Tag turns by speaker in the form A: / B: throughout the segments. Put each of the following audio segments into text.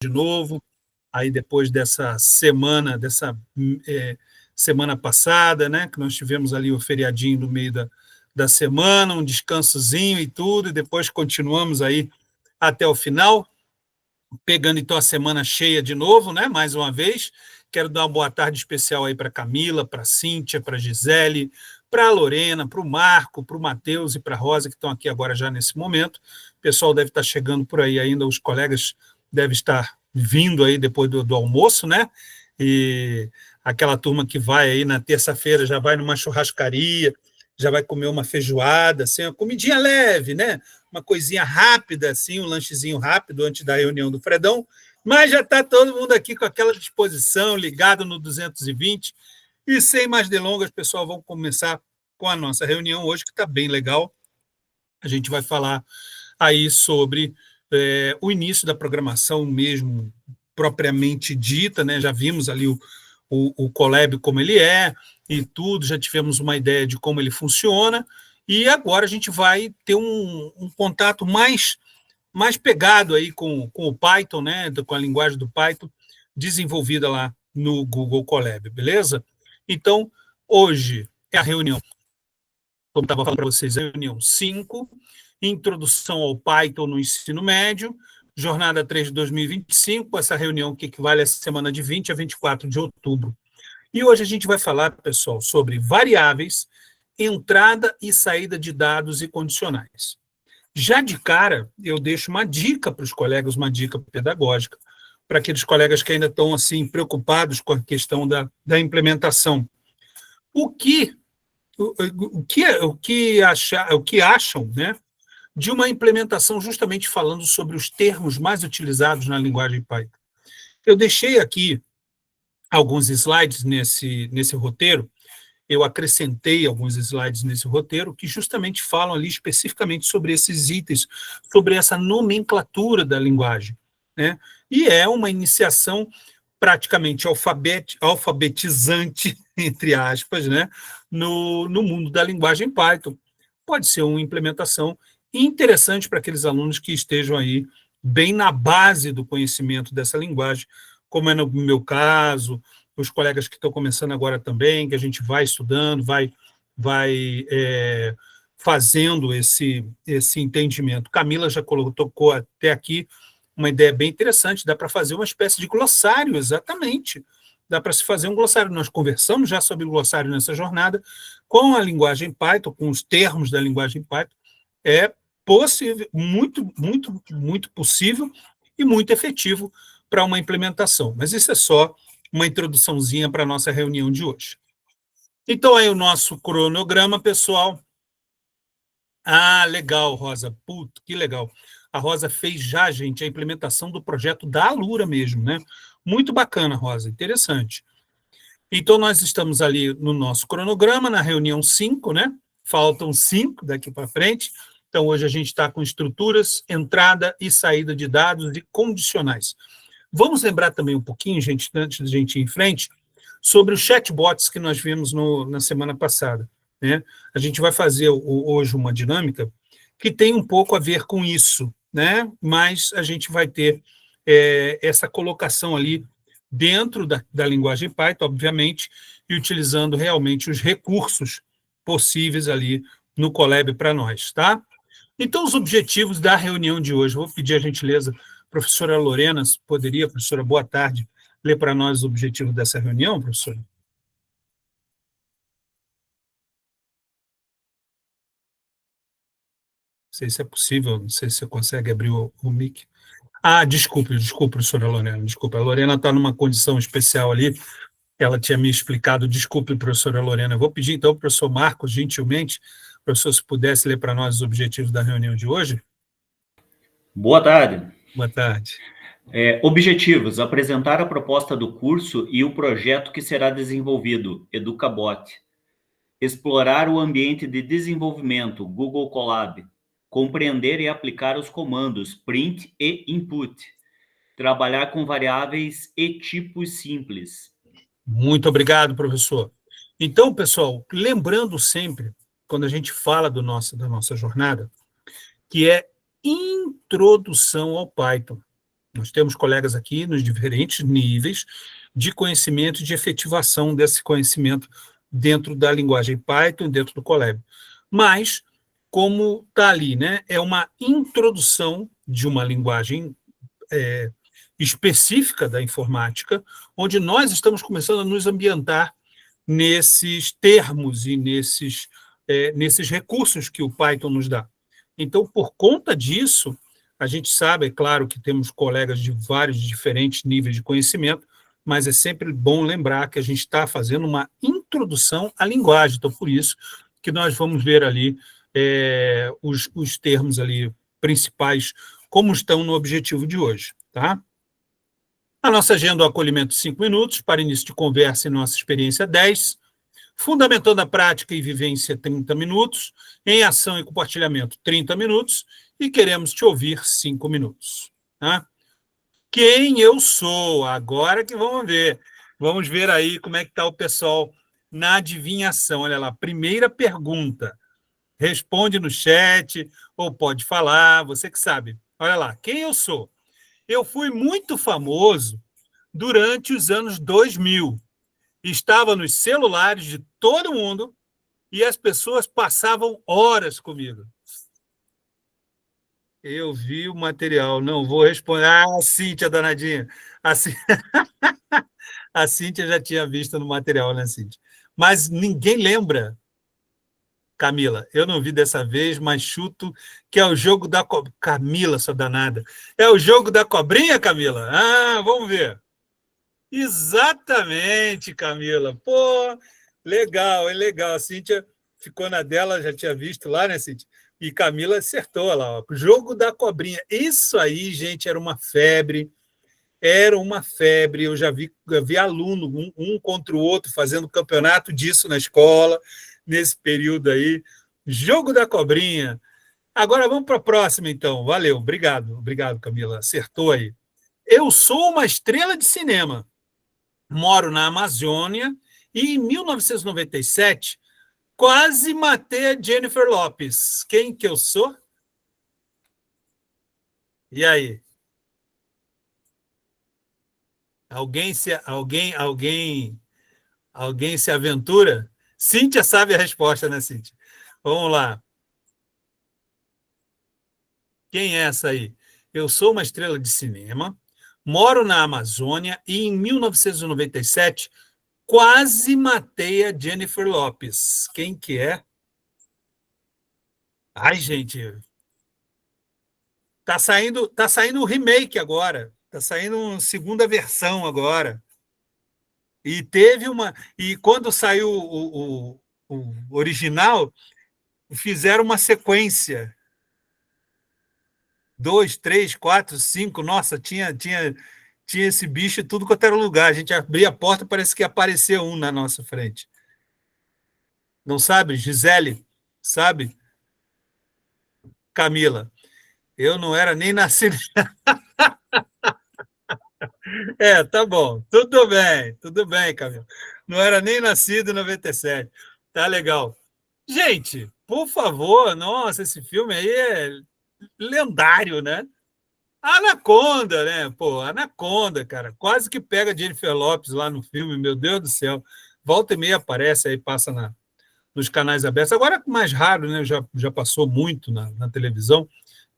A: de novo, aí depois dessa semana, semana passada, né, que nós tivemos ali o feriadinho no meio da semana, um descansozinho e tudo, e depois continuamos aí até o final, pegando então a semana cheia de novo, né, mais uma vez. Quero dar uma boa tarde especial aí para a Camila, para a Cíntia, para a Gisele, para a Lorena, para o Marco, para o Matheus e para a Rosa, que estão aqui agora já nesse momento. O pessoal deve estar chegando por aí ainda, os colegas devem estar vindo aí depois do almoço, né? E aquela turma que vai aí na terça-feira já vai numa churrascaria, já vai comer uma feijoada, assim, uma comidinha leve, né? Uma coisinha rápida, assim, um lanchezinho rápido antes da reunião do Fredão, mas já está todo mundo aqui com aquela disposição, ligado no 220. E sem mais delongas, pessoal, vamos começar com a nossa reunião hoje, que está bem legal. A gente vai falar aí sobre o início da programação mesmo, propriamente dita, né? Já vimos ali o Colab como ele é e tudo, já tivemos uma ideia de como ele funciona, e agora a gente vai ter um contato mais pegado aí com o Python, né, com a linguagem do Python, desenvolvida lá no Google Colab, beleza? Então, hoje é a reunião, como estava falando para vocês, a reunião 5, introdução ao Python no ensino médio, jornada 3 de 2025, essa reunião que equivale à semana de 20 a 24 de outubro. E hoje a gente vai falar, pessoal, sobre variáveis, entrada e saída de dados e condicionais. Já de cara, eu deixo uma dica para os colegas, uma dica pedagógica, para aqueles colegas que ainda estão assim preocupados com a questão da implementação. O que acham, né, de uma implementação justamente falando sobre os termos mais utilizados na linguagem Python? Eu deixei aqui alguns slides nesse roteiro. Eu acrescentei alguns slides nesse roteiro que justamente falam ali especificamente sobre esses itens, sobre essa nomenclatura da linguagem, né? E é uma iniciação praticamente alfabetizante, entre aspas, né? No mundo da linguagem Python. Pode ser uma implementação interessante para aqueles alunos que estejam aí bem na base do conhecimento dessa linguagem, como é no meu caso, os colegas que estão começando agora também, que a gente vai estudando, vai fazendo esse entendimento. Camila já tocou até aqui uma ideia bem interessante, dá para fazer uma espécie de glossário, exatamente. Dá para se fazer um glossário. Nós conversamos já sobre o glossário nessa jornada, com a linguagem Python, com os termos da linguagem Python. É possível, muito possível e muito efetivo para uma implementação. Mas isso é só uma introduçãozinha para a nossa reunião de hoje. Então, aí o nosso cronograma, pessoal. Ah, legal, Rosa. Puto, que legal. A Rosa fez já, gente, a implementação do projeto da Alura mesmo, né? Muito bacana, Rosa, interessante. Então, nós estamos ali no nosso cronograma, na reunião 5, né? Faltam 5 daqui para frente. Então, hoje a gente está com estruturas, entrada e saída de dados e condicionais. Vamos lembrar também um pouquinho, gente, antes de a gente ir em frente, sobre os chatbots que nós vimos na semana passada, né? A gente vai fazer hoje uma dinâmica que tem um pouco a ver com isso, né? Mas a gente vai ter essa colocação ali dentro da linguagem Python, obviamente, e utilizando realmente os recursos possíveis ali no Colab para nós, tá? Então, os objetivos da reunião de hoje, vou pedir a gentileza, professora Lorena, poderia, professora, boa tarde, ler para nós os objetivos dessa reunião, professora? Não sei se é possível, não sei se você consegue abrir o mic. Ah, desculpe, professora Lorena, desculpe. A Lorena está numa condição especial ali, ela tinha me explicado, desculpe, professora Lorena. Eu vou pedir, então, ao professor Marcos, gentilmente, professor, se pudesse ler para nós os objetivos da reunião de hoje.
B: Boa tarde.
A: Boa tarde.
B: Objetivos: apresentar a proposta do curso e o projeto que será desenvolvido, EducaBot. Explorar o ambiente de desenvolvimento, Google Colab. Compreender e aplicar os comandos print e input. Trabalhar com variáveis e tipos simples.
A: Muito obrigado, professor. Então, pessoal, lembrando sempre, quando a gente fala da nossa jornada, que é introdução ao Python. Nós temos colegas aqui nos diferentes níveis de conhecimento e de efetivação desse conhecimento dentro da linguagem Python, dentro do Colab. Mas, como está ali, né, é uma introdução de uma linguagem específica da informática, onde nós estamos começando a nos ambientar nesses termos e nesses recursos que o Python nos dá. Então, por conta disso, a gente sabe, é claro, que temos colegas de vários diferentes níveis de conhecimento, mas é sempre bom lembrar que a gente está fazendo uma introdução à linguagem. Então, por isso que nós vamos ver ali os termos ali principais, como estão no objetivo de hoje. Tá? A nossa agenda, o acolhimento 5 minutos, para início de conversa e nossa experiência 10, fundamentando a prática e vivência 30 minutos, em ação e compartilhamento 30 minutos, e queremos te ouvir 5 minutos. Tá? Quem eu sou? Agora que vamos ver. Vamos ver aí como é que está o pessoal na adivinhação. Olha lá, primeira pergunta. Responde no chat, ou pode falar, você que sabe. Olha lá, quem eu sou? Eu fui muito famoso durante os anos 2000. Estava nos celulares de todo mundo e as pessoas passavam horas comigo. Eu vi o material, não vou responder. Ah, Cíntia, danadinha. A Cíntia já tinha visto no material, né, Cíntia? Mas ninguém lembra, Camila. Eu não vi dessa vez, mas chuto que é o jogo da Camila, sua danada. É o jogo da cobrinha, Camila? Ah, vamos ver. Exatamente, Camila. Pô, legal, é legal. A Cíntia ficou na dela, já tinha visto lá, né, Cíntia? E Camila acertou lá, ó. Jogo da cobrinha. Isso aí, gente, era uma febre. Era uma febre. Eu já vi aluno, um contra o outro, fazendo campeonato disso na escola, nesse período aí. Jogo da cobrinha. Agora vamos para a próxima, então. Valeu, obrigado. Obrigado, Camila. Acertou aí. Eu sou uma estrela de cinema. Moro na Amazônia e, em 1997, quase matei a Jennifer Lopez. Quem que eu sou? E aí? Alguém se aventura? Cíntia sabe a resposta, né, Cíntia? Vamos lá. Quem é essa aí? Eu sou uma estrela de cinema, moro na Amazônia e, em 1997, quase matei a Jennifer Lopez. Quem que é? Ai, gente, tá saindo o remake agora. Tá saindo uma segunda versão agora. E quando saiu o original, fizeram uma sequência. 2, 3, 4, 5. Nossa, tinha esse bicho em tudo quanto era lugar. A gente abria a porta, parece que apareceu um na nossa frente. Não sabe, Gisele? Sabe? Camila? Eu não era nem nascido. Tá bom. Tudo bem, Camila. Não era nem nascido em 97. Tá legal. Gente, por favor, nossa, esse filme aí é lendário, né? Anaconda, né? Pô, Anaconda, cara. Quase que pega Jennifer Lopez lá no filme, meu Deus do céu. Volta e meia aparece aí, passa nos canais abertos. Agora é mais raro, né? Já passou muito na televisão,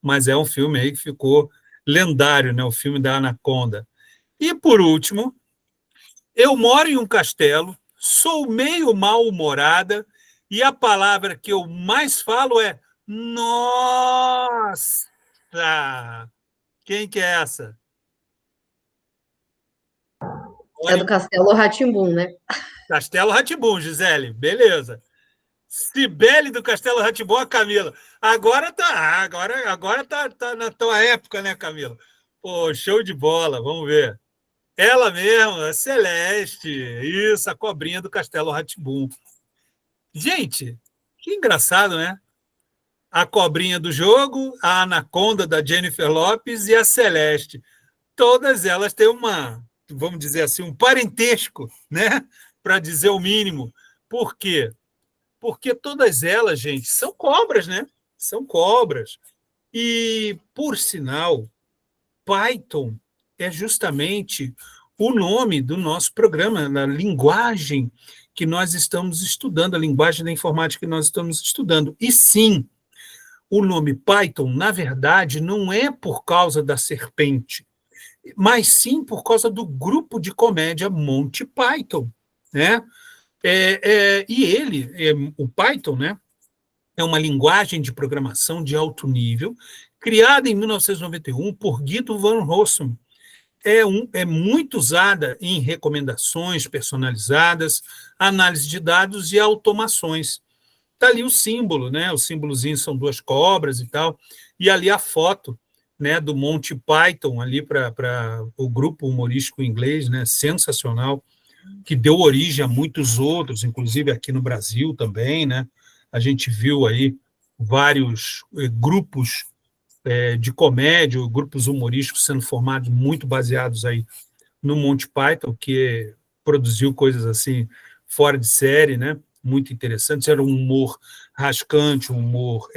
A: mas é um filme aí que ficou lendário, né? O filme da Anaconda. E, por último, eu moro em um castelo, sou meio mal-humorada e a palavra que eu mais falo é nossa. Quem que é essa?
C: É do Castelo Rá-Tim-Bum, né?
A: Castelo Rá-Tim-Bum, Gisele. Beleza. Cibele do Castelo Rá-Tim-Bum, a Camila. Agora tá na tua época, né, Camila? Pô, show de bola. Vamos ver. Ela mesma, a Celeste. Isso, a cobrinha do Castelo Rá-Tim-Bum. Gente, que engraçado, né? A cobrinha do jogo, a Anaconda da Jennifer Lopez e a Celeste. Todas elas têm vamos dizer assim, um parentesco, né? Para dizer o mínimo. Por quê? Porque todas elas, gente, são cobras, né? São cobras. E, por sinal, Python é justamente o nome do nosso programa, da linguagem que nós estamos estudando, a linguagem da informática que nós estamos estudando. E sim, o nome Python, na verdade, não é por causa da serpente, mas sim por causa do grupo de comédia Monty Python, né? E o Python, né, é uma linguagem de programação de alto nível, criada em 1991 por Guido van Rossum. É muito usada em recomendações personalizadas, análise de dados e automações. Está ali o símbolo, né? O símbolozinho são duas cobras e tal, e ali a foto, né, do Monty Python ali para o grupo humorístico inglês, né? Sensacional, que deu origem a muitos outros, inclusive aqui no Brasil também, né? A gente viu aí vários grupos de comédia, grupos humorísticos sendo formados muito baseados aí no Monty Python, que produziu coisas assim fora de série, né? Muito interessantes. Era um humor rascante, um humor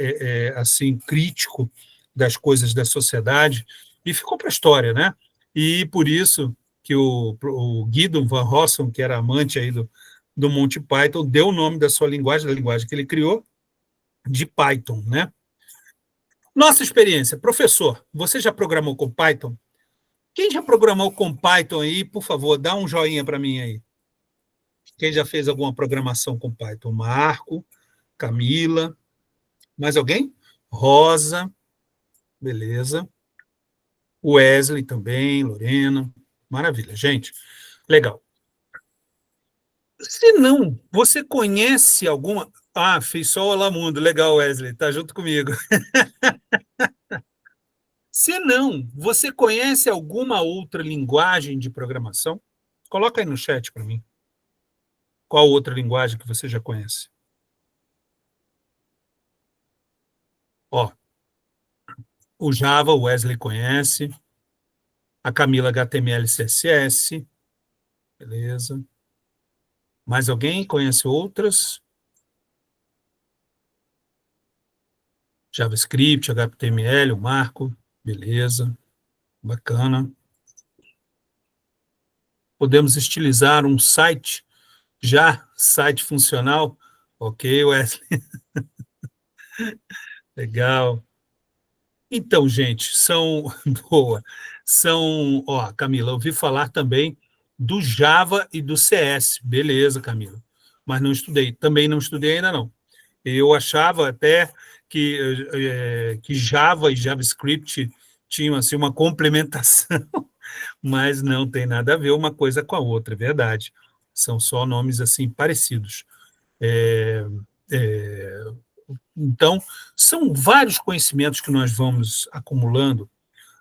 A: assim crítico das coisas da sociedade, e ficou para a história, né? E por isso que o Guido van Rossum, que era amante aí do Monty Python, deu o nome da sua linguagem, da linguagem que ele criou, de Python, né? Nossa experiência, professor, você já programou com Python? Quem já programou com Python aí, por favor, dá um joinha para mim aí. Quem já fez alguma programação com Python? Marco, Camila, mais alguém? Rosa, beleza. Wesley também, Lorena. Maravilha, gente. Legal. Se não, você conhece alguma... Ah, fez só o Alamundo. Legal, Wesley, tá junto comigo. Se não, você conhece alguma outra linguagem de programação? Coloca aí no chat para mim. Qual outra linguagem que você já conhece? Ó, o Java, o Wesley conhece. A Camila, HTML e CSS. Beleza. Mais alguém conhece outras? JavaScript, HTML, o Marco. Beleza. Bacana. Podemos estilizar um site já, site funcional. Ok, Wesley. Legal. Então, gente, boa, ó, Camila, ouvi falar também do Java e do CS, beleza, Camila, mas não estudei, também não estudei ainda não. Eu achava até que Java e JavaScript tinham assim uma complementação, mas não tem nada a ver uma coisa com a outra, é verdade. São só nomes assim parecidos. É, é, então, são vários conhecimentos que nós vamos acumulando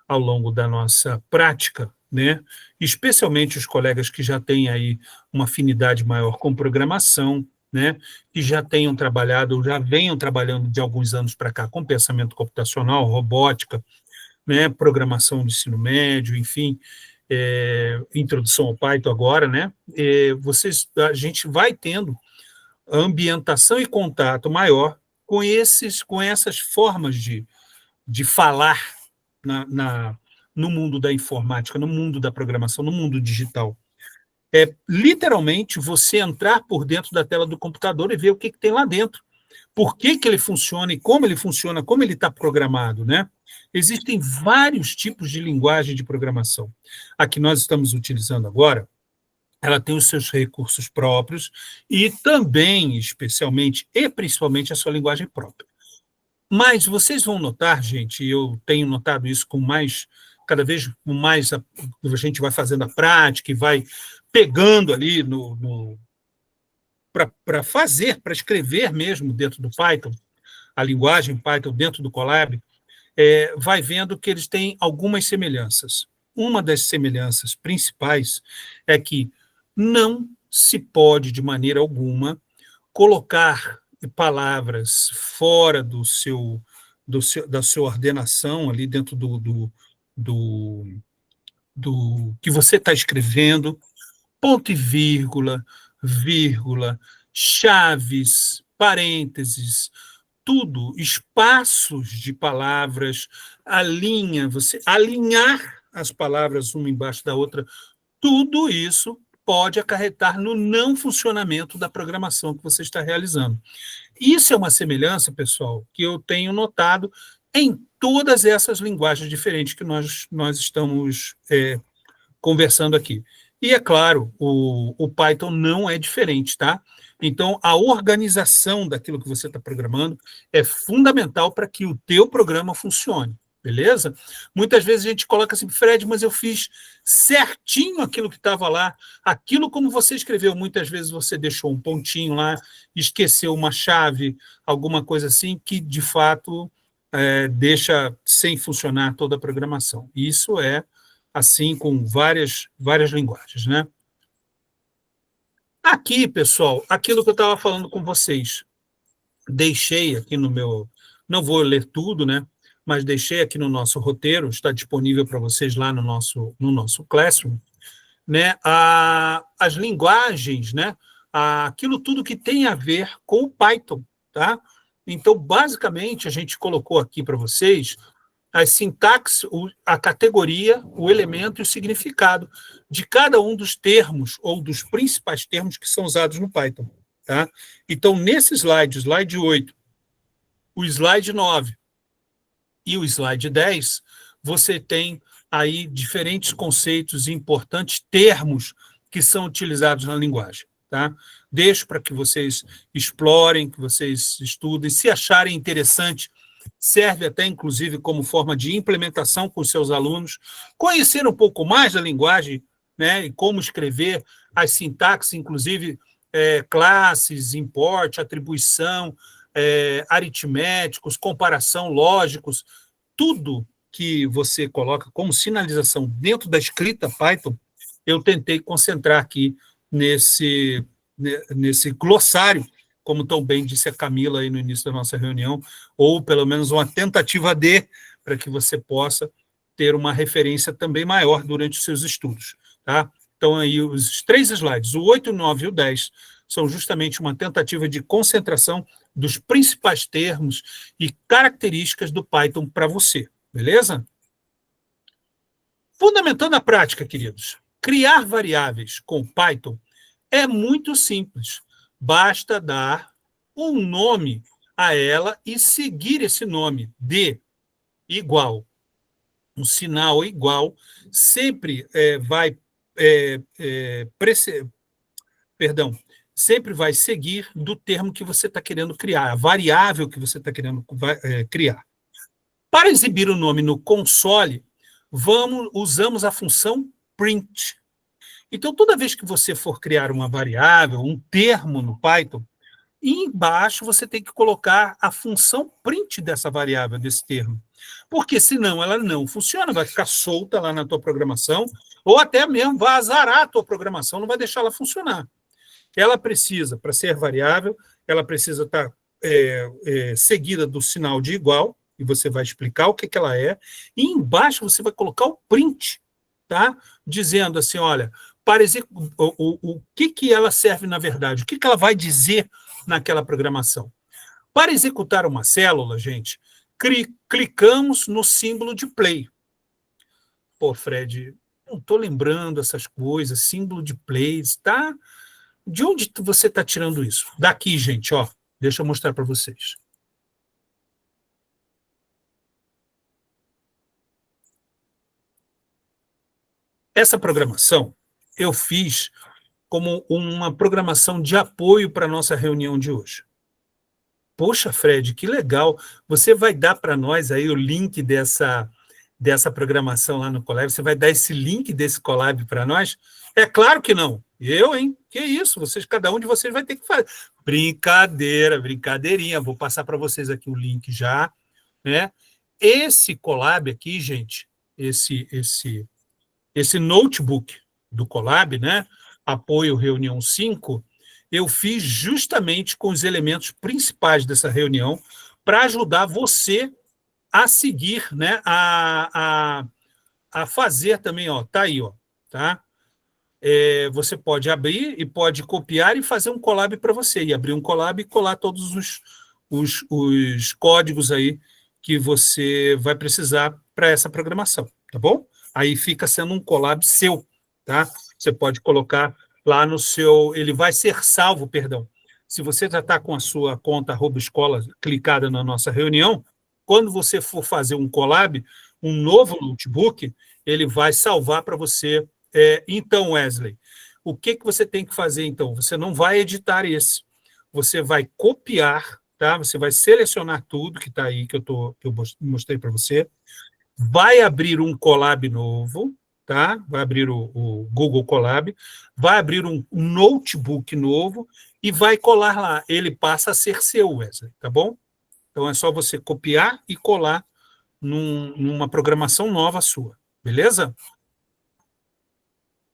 A: ao longo da nossa prática, né? Especialmente os colegas que já têm aí uma afinidade maior com programação, né? Que já tenham trabalhado, já venham trabalhando de alguns anos para cá com pensamento computacional, robótica, né? Programação de ensino médio, enfim, introdução ao Python agora, né? A gente vai tendo ambientação e contato maior com essas formas de falar no mundo da informática, no mundo da programação, no mundo digital. É literalmente você entrar por dentro da tela do computador e ver o que tem lá dentro. Por que ele funciona e como ele funciona, como ele está programado, né? Existem vários tipos de linguagem de programação. A que nós estamos utilizando agora, ela tem os seus recursos próprios e também, especialmente e principalmente, a sua linguagem própria. Mas vocês vão notar, gente, e eu tenho notado isso cada vez com mais, a gente vai fazendo a prática e vai pegando ali para escrever mesmo dentro do Python, a linguagem Python dentro do Colab, vai vendo que eles têm algumas semelhanças. Uma das semelhanças principais é que não se pode, de maneira alguma, colocar palavras fora da sua ordenação, ali dentro do que você está escrevendo, ponto e vírgula, chaves, parênteses, tudo, espaços de palavras, você alinhar as palavras uma embaixo da outra, tudo isso pode acarretar no não funcionamento da programação que você está realizando. Isso é uma semelhança, pessoal, que eu tenho notado em todas essas linguagens diferentes que nós estamos conversando aqui. E, é claro, o Python não é diferente, tá? Então, a organização daquilo que você está programando é fundamental para que o teu programa funcione, beleza? Muitas vezes a gente coloca assim, Fred, mas eu fiz certinho aquilo que estava lá, aquilo como você escreveu. Muitas vezes você deixou um pontinho lá, esqueceu uma chave, alguma coisa assim, que, de fato, deixa sem funcionar toda a programação. Isso é assim com várias linguagens, né? Aqui, pessoal, aquilo que eu estava falando com vocês, deixei aqui no meu... Não vou ler tudo, né? Mas deixei aqui no nosso roteiro, está disponível para vocês lá no nosso Classroom, né? As linguagens, né? Aquilo tudo que tem a ver com o Python, tá? Então, basicamente, a gente colocou aqui para vocês as sintaxes, a categoria, o elemento e o significado de cada um dos termos ou dos principais termos que são usados no Python. Tá? Então, nesse slide, o slide 8, o slide 9 e o slide 10, você tem aí diferentes conceitos e importantes termos que são utilizados na linguagem. Tá? Deixo para que vocês explorem, que vocês estudem, se acharem interessante, serve até, inclusive, como forma de implementação com os seus alunos, conhecer um pouco mais da linguagem, né, e como escrever, as sintaxes, inclusive, classes, import, atribuição, aritméticos, comparação, lógicos, tudo que você coloca como sinalização dentro da escrita Python, eu tentei concentrar aqui nesse glossário, como tão bem disse a Camila aí no início da nossa reunião, ou pelo menos uma tentativa de, para que você possa ter uma referência também maior durante os seus estudos. Tá? Então, aí, os 3 slides, o 8, o 9 e o 10, são justamente uma tentativa de concentração dos principais termos e características do Python para você, beleza? Fundamentando a prática, queridos, criar variáveis com Python é muito simples. Basta dar um nome a ela e seguir esse nome de igual. Um sinal igual sempre sempre vai seguir do termo que você está querendo criar, a variável que você está querendo criar. Para exibir o nome no console, usamos a função print. Então, toda vez que você for criar uma variável, um termo no Python, embaixo você tem que colocar a função print dessa variável, desse termo. Porque senão ela não funciona, vai ficar solta lá na tua programação, ou até mesmo vai azarar a tua programação, não vai deixar ela funcionar. Ela precisa, para ser variável, ela precisa estar seguida do sinal de igual, e você vai explicar o que ela é, e embaixo você vai colocar o print, tá? Dizendo assim, olha, o que ela serve na verdade, o que ela vai dizer naquela programação. Para executar uma célula, gente, clicamos no símbolo de play. Pô, Fred, não estou lembrando essas coisas, símbolo de play, tá? De onde você está tirando isso? Daqui, gente, ó. Deixa eu mostrar para vocês. Essa programação eu fiz como uma programação de apoio para a nossa reunião de hoje. Poxa, Fred, que legal. Você vai dar para nós aí o link dessa programação lá no Colab? Você vai dar esse link desse Colab para nós? É claro que não. Eu, hein? Que isso? Cada um de vocês vai ter que fazer. Brincadeira, brincadeirinha. Vou passar para vocês aqui o link já, né? Esse Colab aqui, gente, esse notebook do Colab, né? Apoio Reunião 5, eu fiz justamente com os elementos principais dessa reunião para ajudar você a seguir, né? A fazer também, ó, tá aí, ó, tá? Você pode abrir e pode copiar e fazer um Colab para você, e abrir um Colab e colar todos os códigos aí que você vai precisar para essa programação, tá bom? aí fica sendo um collab seu, tá? Você pode colocar lá no seu... Ele vai ser salvo, perdão. Se você já está com a sua conta @escola clicada na nossa reunião, quando você for fazer um collab, um novo notebook, ele vai salvar para você. Então, Wesley, o que você tem que fazer, então? Você não vai editar esse. Você vai copiar, tá? Você vai selecionar tudo que está aí, que eu mostrei para você, vai abrir um collab novo, tá? Vai abrir o Google Colab, vai abrir um notebook novo e vai colar lá. Ele passa a ser seu, Wesley, tá bom? Então é só você copiar e colar numa programação nova sua, beleza?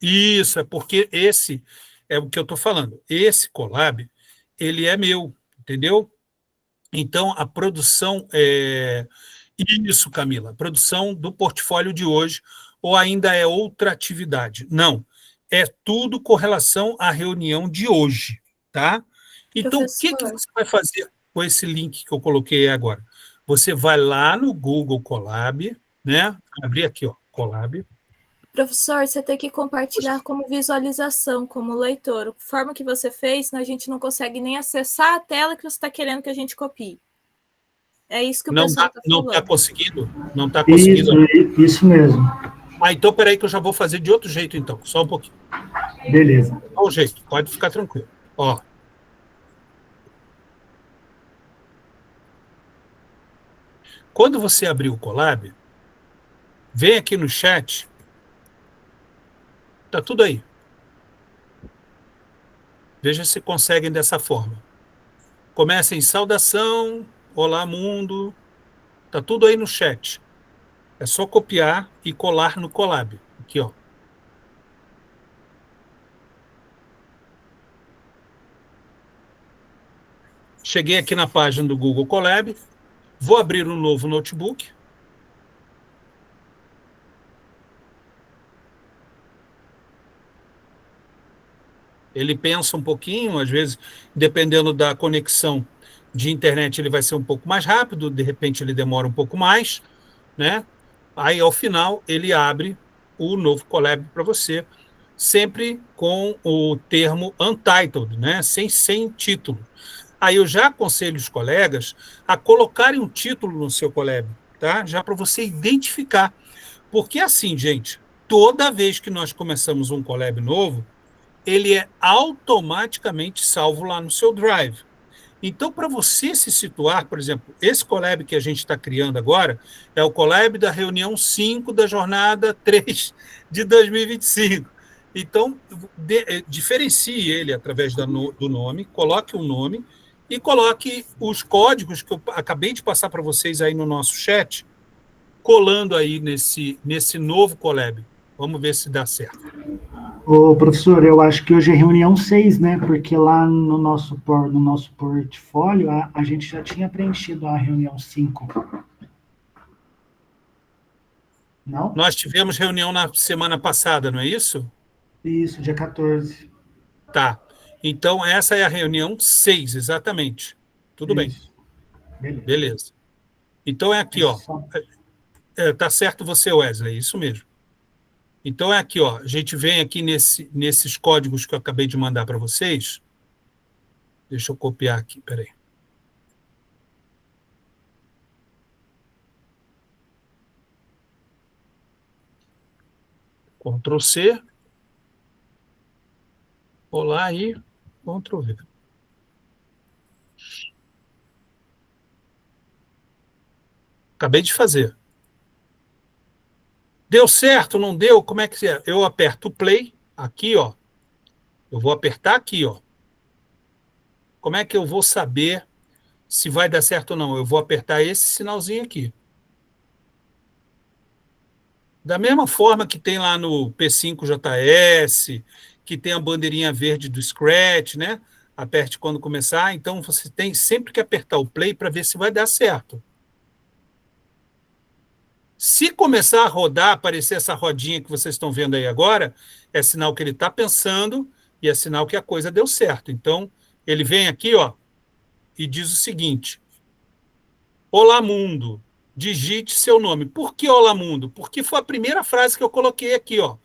A: Isso, é porque esse é o que eu estou falando. Esse collab, ele é meu, entendeu? Então, a produção Isso, Camila, a produção do portfólio de hoje, ou ainda é outra atividade? Não, é tudo com relação à reunião de hoje, tá? Então, o que você vai fazer com esse link que eu coloquei agora? Você vai lá no Google Colab, né? Abrir aqui, ó, Colab.
D: Professor, você tem que compartilhar como visualização, como leitor. A forma que você fez, a gente não consegue nem acessar a tela que você está querendo que a gente copie. É isso que o pessoal está falando.
A: Não está conseguindo? Não está conseguindo?
E: Isso mesmo.
A: Então, peraí que eu já vou fazer de outro jeito, então. Só um pouquinho.
E: Beleza.
A: Qual o jeito? Pode ficar tranquilo. Ó. Quando você abrir o Colab, vem aqui no chat. Tá tudo aí. Veja se conseguem dessa forma. Começa em saudação, olá mundo. Tá tudo aí no chat. É só copiar e colar no Colab. Aqui, ó. Cheguei aqui na página do Google Colab. Vou abrir um novo notebook. Ele pensa um pouquinho, às vezes, dependendo da conexão de internet, ele vai ser um pouco mais rápido, de repente ele demora um pouco mais, né? Aí, ao final, ele abre o novo Colab para você, sempre com o termo untitled, né? Sem título. Aí eu já aconselho os colegas a colocarem um título no seu Colab, tá? Já para você identificar. Porque assim, gente, toda vez que nós começamos um Colab novo, ele é automaticamente salvo lá no seu Drive. Então, para você se situar, por exemplo, esse Colab que a gente está criando agora é o Colab da reunião 5 da jornada 3 de 2025. Então, diferencie ele através do nome, coloque um nome e coloque os códigos que eu acabei de passar para vocês aí no nosso chat, colando aí nesse novo Colab. Vamos ver se dá certo.
E: Ô, professor, eu acho que hoje é reunião 6, né? Porque lá no nosso portfólio, a gente já tinha preenchido a reunião 5. Não?
A: Nós tivemos reunião na semana passada, não é isso?
E: Isso, dia 14.
A: Tá. Então, essa é a reunião 6, exatamente. Tudo
E: Isso.
A: bem. Beleza. Então, é aqui, ó. Tá certo você, Wesley, isso mesmo. Então, é aqui, ó. A gente vem aqui nesses códigos que eu acabei de mandar para vocês. Deixa eu copiar aqui, peraí. Ctrl C. Olá aí. Ctrl V. Acabei de fazer. Deu certo, não deu? Como é que é? Eu aperto o play, aqui, ó. Eu vou apertar aqui, ó. Como é que eu vou saber se vai dar certo ou não? Eu vou apertar esse sinalzinho aqui. Da mesma forma que tem lá no P5JS, que tem a bandeirinha verde do Scratch, né? Aperte quando começar. Então, você tem sempre que apertar o play para ver se vai dar certo. Se começar a rodar, aparecer essa rodinha que vocês estão vendo aí agora, é sinal que ele está pensando e é sinal que a coisa deu certo. Então, ele vem aqui, ó, e diz o seguinte: olá, mundo. digite seu nome. Por que Olá Mundo? Porque foi a primeira frase que eu coloquei aqui, ó.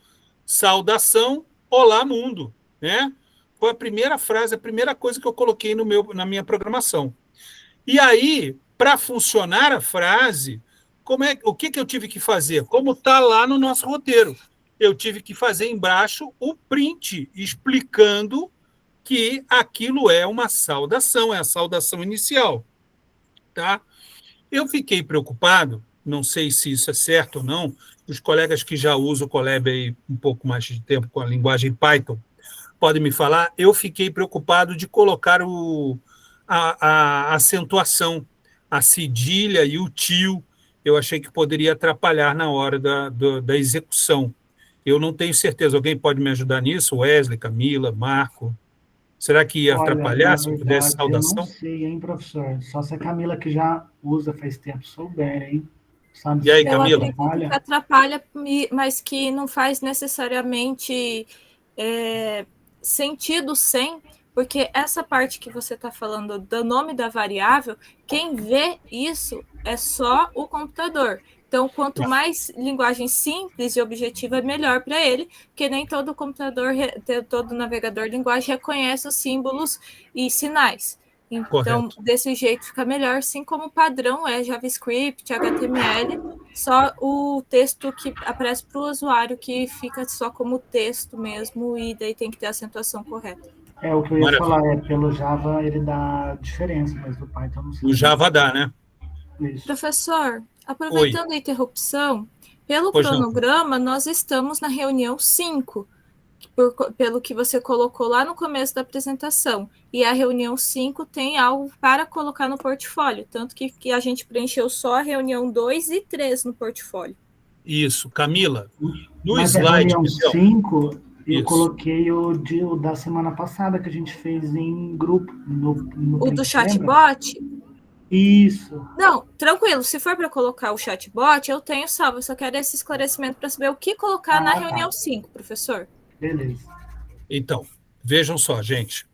A: Saudação, Olá Mundo, né? Foi a primeira frase, a primeira coisa que eu coloquei na minha programação. E aí, para funcionar a frase, o que eu tive que fazer? Como está lá no nosso roteiro, eu tive que fazer embaixo o print explicando que aquilo é uma saudação, é a saudação inicial, tá? Eu fiquei preocupado, não sei se isso é certo ou não, os colegas que já usam o Colab aí um pouco mais de tempo com a linguagem Python podem me falar, eu fiquei preocupado de colocar a acentuação, a cedilha e o tio, eu achei que poderia atrapalhar na hora da execução. Eu não tenho certeza, alguém pode me ajudar nisso? Wesley, Camila, Marco? Será que ia
E: Olha,
A: atrapalhar
E: na
A: se eu pudesse
E: verdade, eu não
A: saudação?
E: sei, hein, professor? Só se a Camila, que já usa faz tempo, souber, hein? Sabe
A: E aí,
E: se
D: Eu
A: Camila?
D: acredito que atrapalha, mas que não faz necessariamente sentido sem, porque essa parte que você está falando do nome da variável, quem vê isso é só o computador. Então, quanto mais linguagem simples e objetiva, melhor para ele, porque nem todo computador, todo navegador de linguagem reconhece os símbolos e sinais. Então,
A: Correto.
D: desse jeito fica melhor, assim como o padrão é JavaScript, HTML, só o texto que aparece para o usuário que fica só como texto mesmo, e daí tem que ter a acentuação correta.
E: É o que eu ia
A: Maravilha.
E: falar, pelo Java ele dá diferença, mas do Python não sei.
A: O Java dá, né?
E: Isso.
D: Professor,
A: Oi.
D: aproveitando a interrupção, pelo
A: Pois não.
D: cronograma, nós estamos na reunião 5, pelo que você colocou lá no começo da apresentação. E a reunião 5 tem algo para colocar no portfólio, tanto que a gente preencheu só a reunião 2 e 3 no portfólio.
A: Isso, Camila, no
E: Mas a
A: slide...
E: reunião 5, eu
A: Isso.
E: coloquei o da semana passada, que a gente fez em grupo. No
D: O do chatbot?
E: Isso.
D: Não, tranquilo. Se for para colocar o chatbot, eu tenho salvo. Eu só quero esse esclarecimento para saber o que colocar na reunião 5, professor.
E: Beleza.
A: Então, vejam só, gente.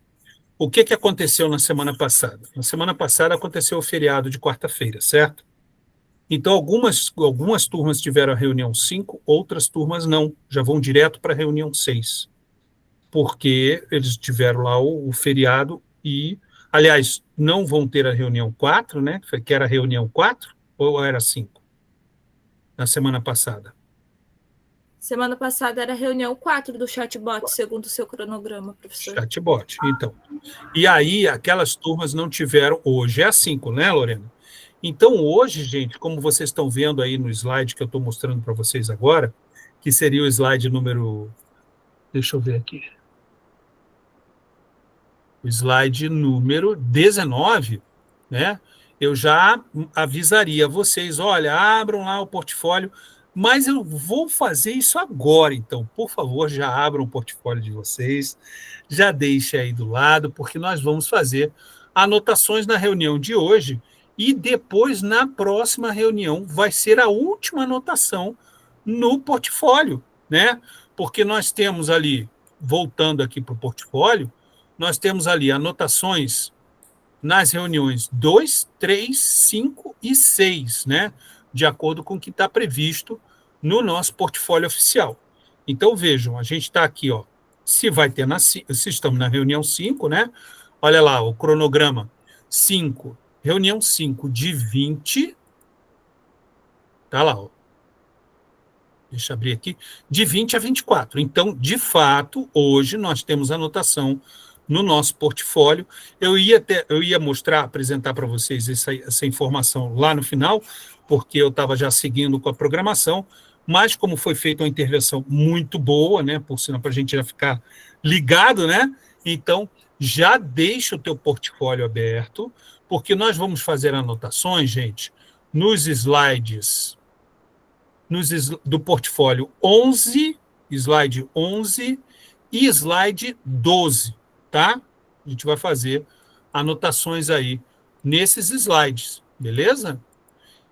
A: O que aconteceu na semana passada? Na semana passada aconteceu o feriado de quarta-feira, certo? Então, algumas turmas tiveram a reunião 5, outras turmas não. Já vão direto para a reunião 6. Porque eles tiveram lá o feriado e, aliás, não vão ter a reunião 4, né? Que era a reunião 4 ou era 5? Na semana passada.
D: Semana passada era a reunião 4 do chatbot, segundo o seu cronograma, professor.
A: Chatbot, então. E aí, aquelas turmas não tiveram... Hoje é a 5, né, Lorena? Então, hoje, gente, como vocês estão vendo aí no slide que eu estou mostrando para vocês agora, que seria o slide número... Deixa eu ver aqui. O slide número 19, né? Eu já avisaria vocês, olha, abram lá o portfólio, mas eu vou fazer isso agora, então, por favor, já abram o portfólio de vocês, já deixem aí do lado, porque nós vamos fazer anotações na reunião de hoje e depois, na próxima reunião, vai ser a última anotação no portfólio, né? Porque nós temos ali, voltando aqui para o portfólio, nós temos ali anotações nas reuniões 2, 3, 5 e 6, né? De acordo com o que está previsto no nosso portfólio oficial. Então, vejam, a gente está aqui, ó, se estamos na reunião 5, né? Olha lá, o cronograma 5, reunião 5 de 20, tá lá, ó. Deixa eu abrir aqui, de 20 a 24. Então, de fato, hoje nós temos anotação no nosso portfólio. Eu ia apresentar para vocês essa informação lá no final, porque eu estava já seguindo com a programação, mas como foi feita uma intervenção muito boa, né, por sinal, para a gente já ficar ligado, né? Então, já deixa o teu portfólio aberto, porque nós vamos fazer anotações, gente, nos slides do portfólio 11, slide 11 e slide 12, tá? A gente vai fazer anotações aí nesses slides, beleza?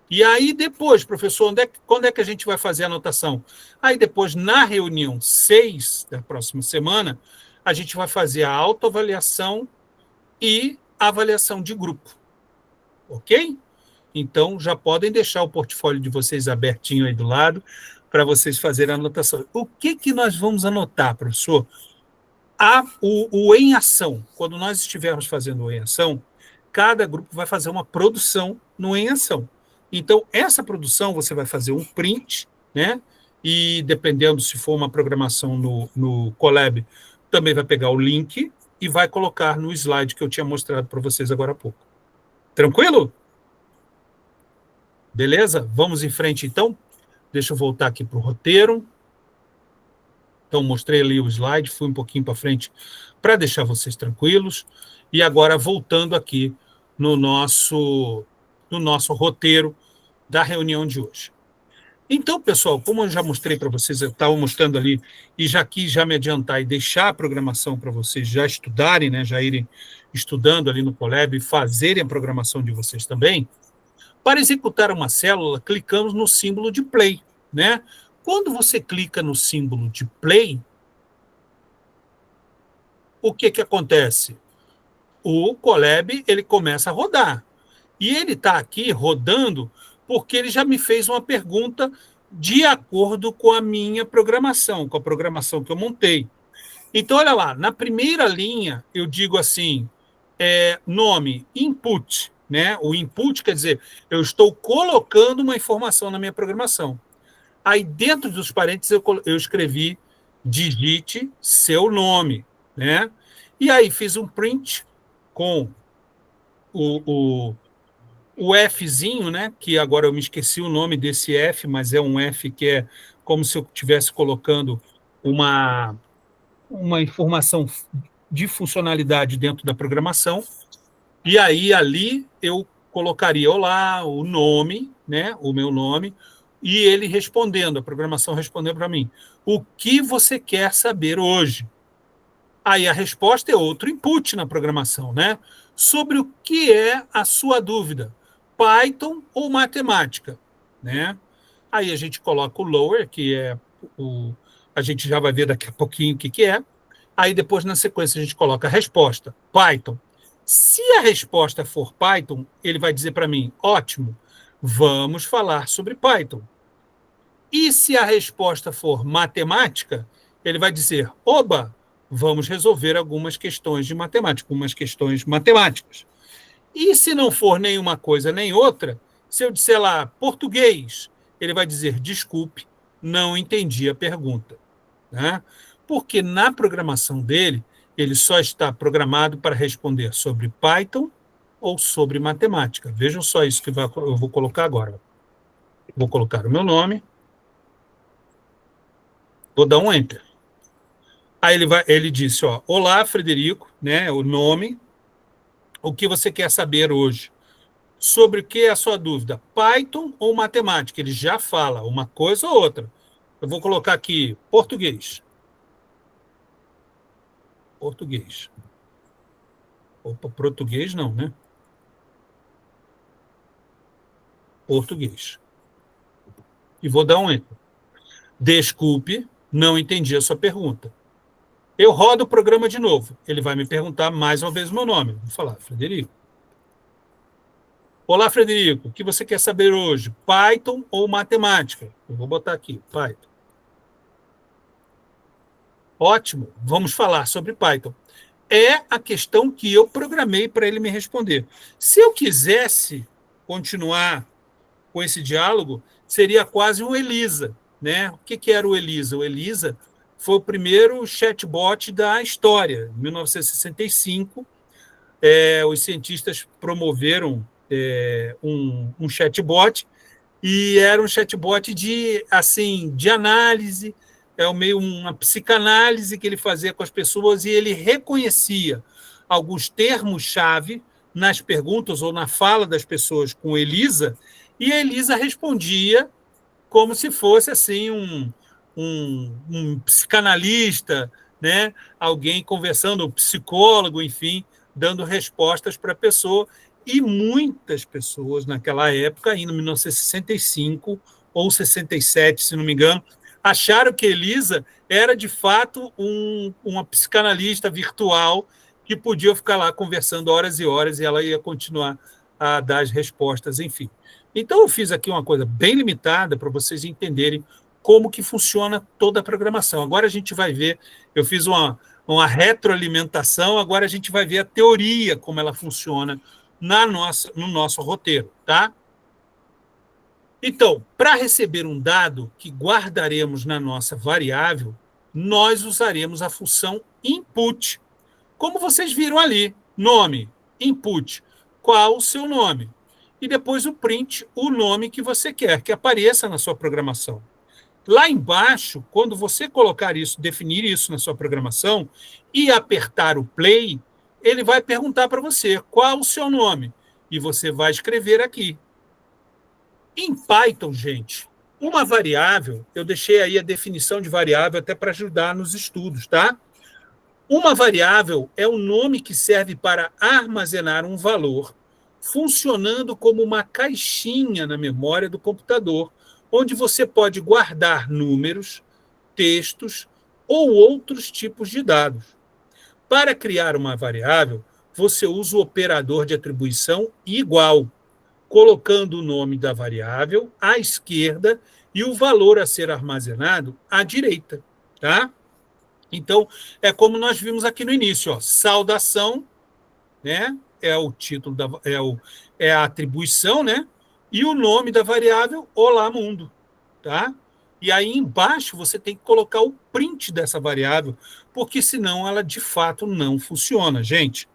A: E aí depois, professor, quando é que a gente vai fazer a anotação? Aí depois, na reunião 6 da próxima semana, a gente vai fazer a autoavaliação e a avaliação de grupo, ok? Então, já podem deixar o portfólio de vocês abertinho aí do lado para vocês fazerem a anotação. O que nós vamos anotar, professor? O em ação. Quando nós estivermos fazendo o em ação, cada grupo vai fazer uma produção no em ação. Então, essa produção você vai fazer um print, né? E dependendo se for uma programação no Colab, também vai pegar o link e vai colocar no slide que eu tinha mostrado para vocês agora há pouco. Tranquilo? Beleza? Vamos em frente, então. Deixa eu voltar aqui para o roteiro. Então, mostrei ali o slide, fui um pouquinho para frente para deixar vocês tranquilos. E agora, voltando aqui no nosso roteiro da reunião de hoje. Então, pessoal, como eu já mostrei para vocês, eu estava mostrando ali, e já quis já me adiantar e deixar a programação para vocês já estudarem, né, já irem estudando ali no Colab e fazerem a programação de vocês também. Para executar uma célula, clicamos no símbolo de play, né? Quando você clica no símbolo de play, o que acontece? O Colab, ele começa a rodar. E ele está aqui rodando porque ele já me fez uma pergunta de acordo com a minha programação, com a programação que eu montei. Então, olha lá, na primeira linha, eu digo assim, nome, input, né? O input quer dizer, eu estou colocando uma informação na minha programação. Aí, dentro dos parênteses, eu escrevi digite seu nome, né? E aí, fiz um print com o Fzinho, né? Que agora eu me esqueci o nome desse F, mas é um F que é como se eu estivesse colocando uma informação de funcionalidade dentro da programação. E aí, ali, eu colocaria olá, o nome, né? O meu nome, e ele respondendo, a programação respondendo para mim, o que você quer saber hoje? Aí a resposta é outro input na programação, né? Sobre o que é a sua dúvida, Python ou matemática, né? Aí a gente coloca o lower, que é a gente já vai ver daqui a pouquinho o que é. Aí depois, na sequência, a gente coloca a resposta, Python. Se a resposta for Python, ele vai dizer para mim, ótimo, vamos falar sobre Python. E se a resposta for matemática, ele vai dizer, oba, vamos resolver algumas questões de matemática, algumas questões matemáticas. E se não for nenhuma coisa nem outra, se eu disser lá português, ele vai dizer, desculpe, não entendi a pergunta. Né? Porque na programação dele, ele só está programado para responder sobre Python ou sobre matemática. Vejam só isso que eu vou colocar agora. Vou colocar o meu nome, vou dar um Enter. Aí ele disse, ó, olá, Frederico, né, o nome, o que você quer saber hoje? Sobre o que é a sua dúvida? Python ou matemática? Ele já fala uma coisa ou outra. Eu vou colocar aqui português. Português. Opa, português não, né? Português. E vou dar um Enter. Desculpe, não entendi a sua pergunta. Eu rodo o programa de novo. Ele vai me perguntar mais uma vez o meu nome. Vou falar, Frederico. Olá, Frederico. O que você quer saber hoje? Python ou matemática? Eu vou botar aqui, Python. Ótimo, vamos falar sobre Python. É a questão que eu programei para ele me responder. Se eu quisesse continuar com esse diálogo, seria quase um Elisa, né? O que era o Elisa? O Elisa foi o primeiro chatbot da história. Em 1965, os cientistas promoveram um chatbot, e era um chatbot de análise, meio uma psicanálise que ele fazia com as pessoas, e ele reconhecia alguns termos-chave nas perguntas ou na fala das pessoas com Elisa, e a Elisa respondia como se fosse assim um psicanalista, né? Alguém conversando, um psicólogo, enfim, dando respostas para a pessoa. E muitas pessoas naquela época, em 1965 ou 67, se não me engano, acharam que Elisa era, de fato, uma psicanalista virtual que podia ficar lá conversando horas e horas e ela ia continuar das respostas, enfim. Então, eu fiz aqui uma coisa bem limitada para vocês entenderem como que funciona toda a programação. Agora a gente vai ver, eu fiz uma retroalimentação, agora a gente vai ver a teoria, como ela funciona no nosso roteiro, tá? Então, para receber um dado que guardaremos na nossa variável, nós usaremos a função input. Como vocês viram ali, nome, input, qual o seu nome? E depois o print, o nome que você quer que apareça na sua programação. Lá embaixo, quando você colocar isso, definir isso na sua programação e apertar o play, ele vai perguntar para você qual o seu nome. E você vai escrever aqui. Em Python, gente, uma variável, eu deixei aí a definição de variável até para ajudar nos estudos, tá? Uma variável é o nome que serve para armazenar um valor, funcionando como uma caixinha na memória do computador, onde você pode guardar números, textos ou outros tipos de dados. Para criar uma variável, você usa o operador de atribuição igual, colocando o nome da variável à esquerda e o valor a ser armazenado à direita, tá? Então, é como nós vimos aqui no início, ó, saudação, né? É o título é a atribuição, né? E o nome da variável, olá mundo, tá? E aí embaixo você tem que colocar o print dessa variável, porque senão ela de fato não funciona, gente.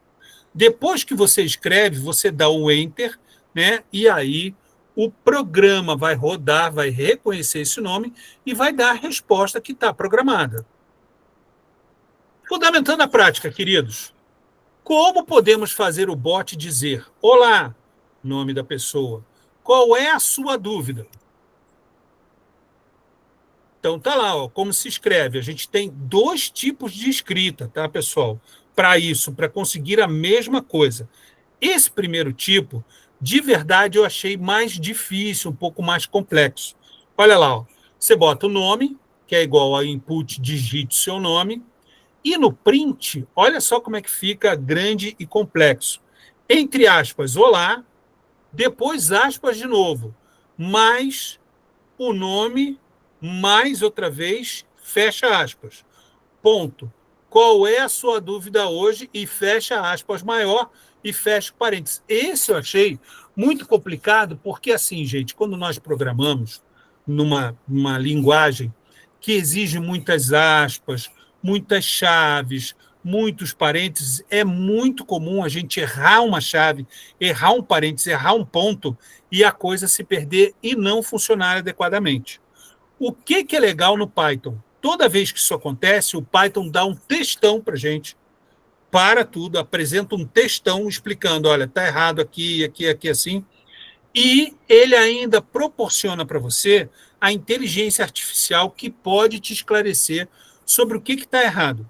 A: Depois que você escreve, você dá um enter, né? E aí o programa vai rodar, vai reconhecer esse nome e vai dar a resposta que está programada. Fundamentando a prática, queridos. Como podemos fazer o bot dizer olá, nome da pessoa? Qual é a sua dúvida? Então tá lá, ó, como se escreve. A gente tem 2 tipos de escrita, tá, pessoal? Para isso, para conseguir a mesma coisa. Esse primeiro tipo, de verdade, eu achei mais difícil, um pouco mais complexo. Olha lá, ó, você bota o nome, que é igual a input, digite seu nome, e no print, olha só como é que fica grande e complexo. Entre aspas, olá, depois aspas de novo, mais o nome, mais outra vez, fecha aspas. Ponto. Qual é a sua dúvida hoje? E fecha aspas maior e fecha parênteses. Esse eu achei muito complicado, porque assim, gente, quando nós programamos numa linguagem que exige muitas aspas, muitas chaves, muitos parênteses, é muito comum a gente errar uma chave, errar um parênteses, errar um ponto e a coisa se perder e não funcionar adequadamente. O que é legal no Python? Toda vez que isso acontece, o Python dá um textão para a gente, para tudo, apresenta um textão explicando, olha, está errado aqui, aqui, aqui, assim, e ele ainda proporciona para você a inteligência artificial que pode te esclarecer sobre o que está errado.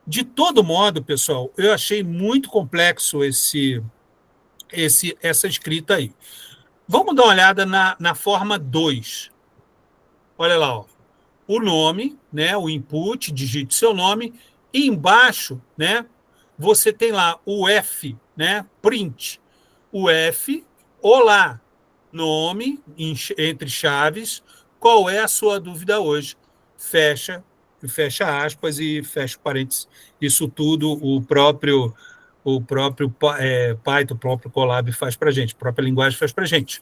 A: De todo modo, pessoal, eu achei muito complexo essa escrita aí. Vamos dar uma olhada na forma 2. Olha lá, ó. O nome, né, o input, digite seu nome, e embaixo, né, você tem lá o F, né, print. O F, olá, nome, entre chaves, qual é a sua dúvida hoje? Fecha aspas e fecha parênteses. Isso tudo o próprio Python, o próprio Colab faz para a gente, a própria linguagem faz para a gente.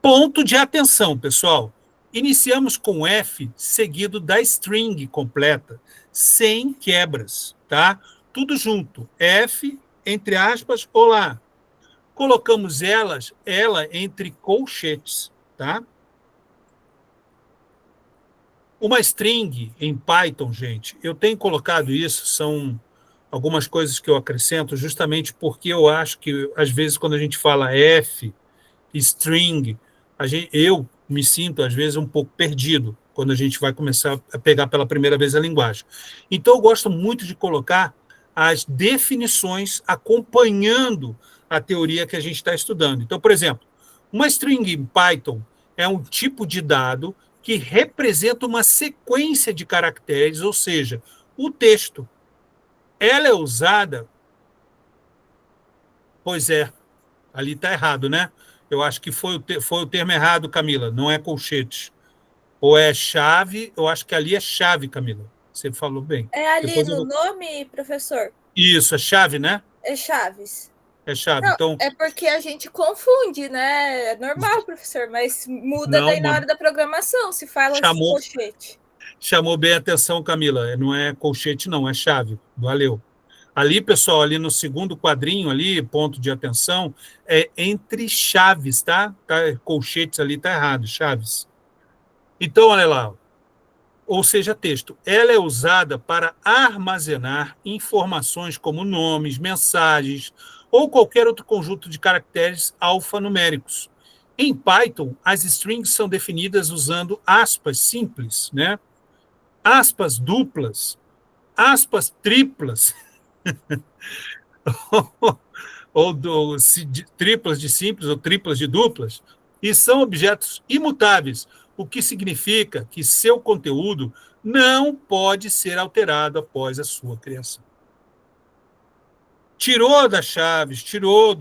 A: Ponto de atenção, pessoal. Iniciamos com F seguido da string completa, sem quebras, tá? Tudo junto. F, entre aspas, olá. Colocamos ela entre colchetes, tá? Uma string em Python, gente, eu tenho colocado isso, são algumas coisas que eu acrescento, justamente porque eu acho que, às vezes, quando a gente fala F, string, eu me sinto, às vezes, um pouco perdido quando a gente vai começar a pegar pela primeira vez a linguagem. Então, eu gosto muito de colocar as definições acompanhando a teoria que a gente está estudando. Então, por exemplo, uma string em Python é um tipo de dado que representa uma sequência de caracteres, ou seja, o texto. Ela é usada, pois é, Ali está errado, né? Eu acho que foi o termo errado, Camila. Não é colchete. Ou é chave, eu acho que ali é chave, Camila. Você falou bem.
D: É ali
A: Depois
D: no nome, professor?
A: Isso, é chave, né?
D: É Chaves.
A: É chave.
D: Não,
A: Então,
D: é porque a gente confunde, né? É normal, professor, mas muda
A: não,
D: daí na hora da programação, se fala colchete.
A: Chamou bem a atenção, Camila. Não é colchete, não, é chave. Valeu. Ali, pessoal, ali no segundo quadrinho, ali, ponto de atenção, é entre chaves, tá? Colchetes ali tá errado, chaves. Então, olha lá. Ou seja, texto. Ela é usada para armazenar informações como nomes, mensagens ou qualquer outro conjunto de caracteres alfanuméricos. Em Python, as strings são definidas usando aspas simples, né? Aspas duplas, aspas triplas, triplas de simples ou triplas de duplas, e são objetos imutáveis, o que significa que seu conteúdo não pode ser alterado após a sua criação. Tirou das chaves, tirou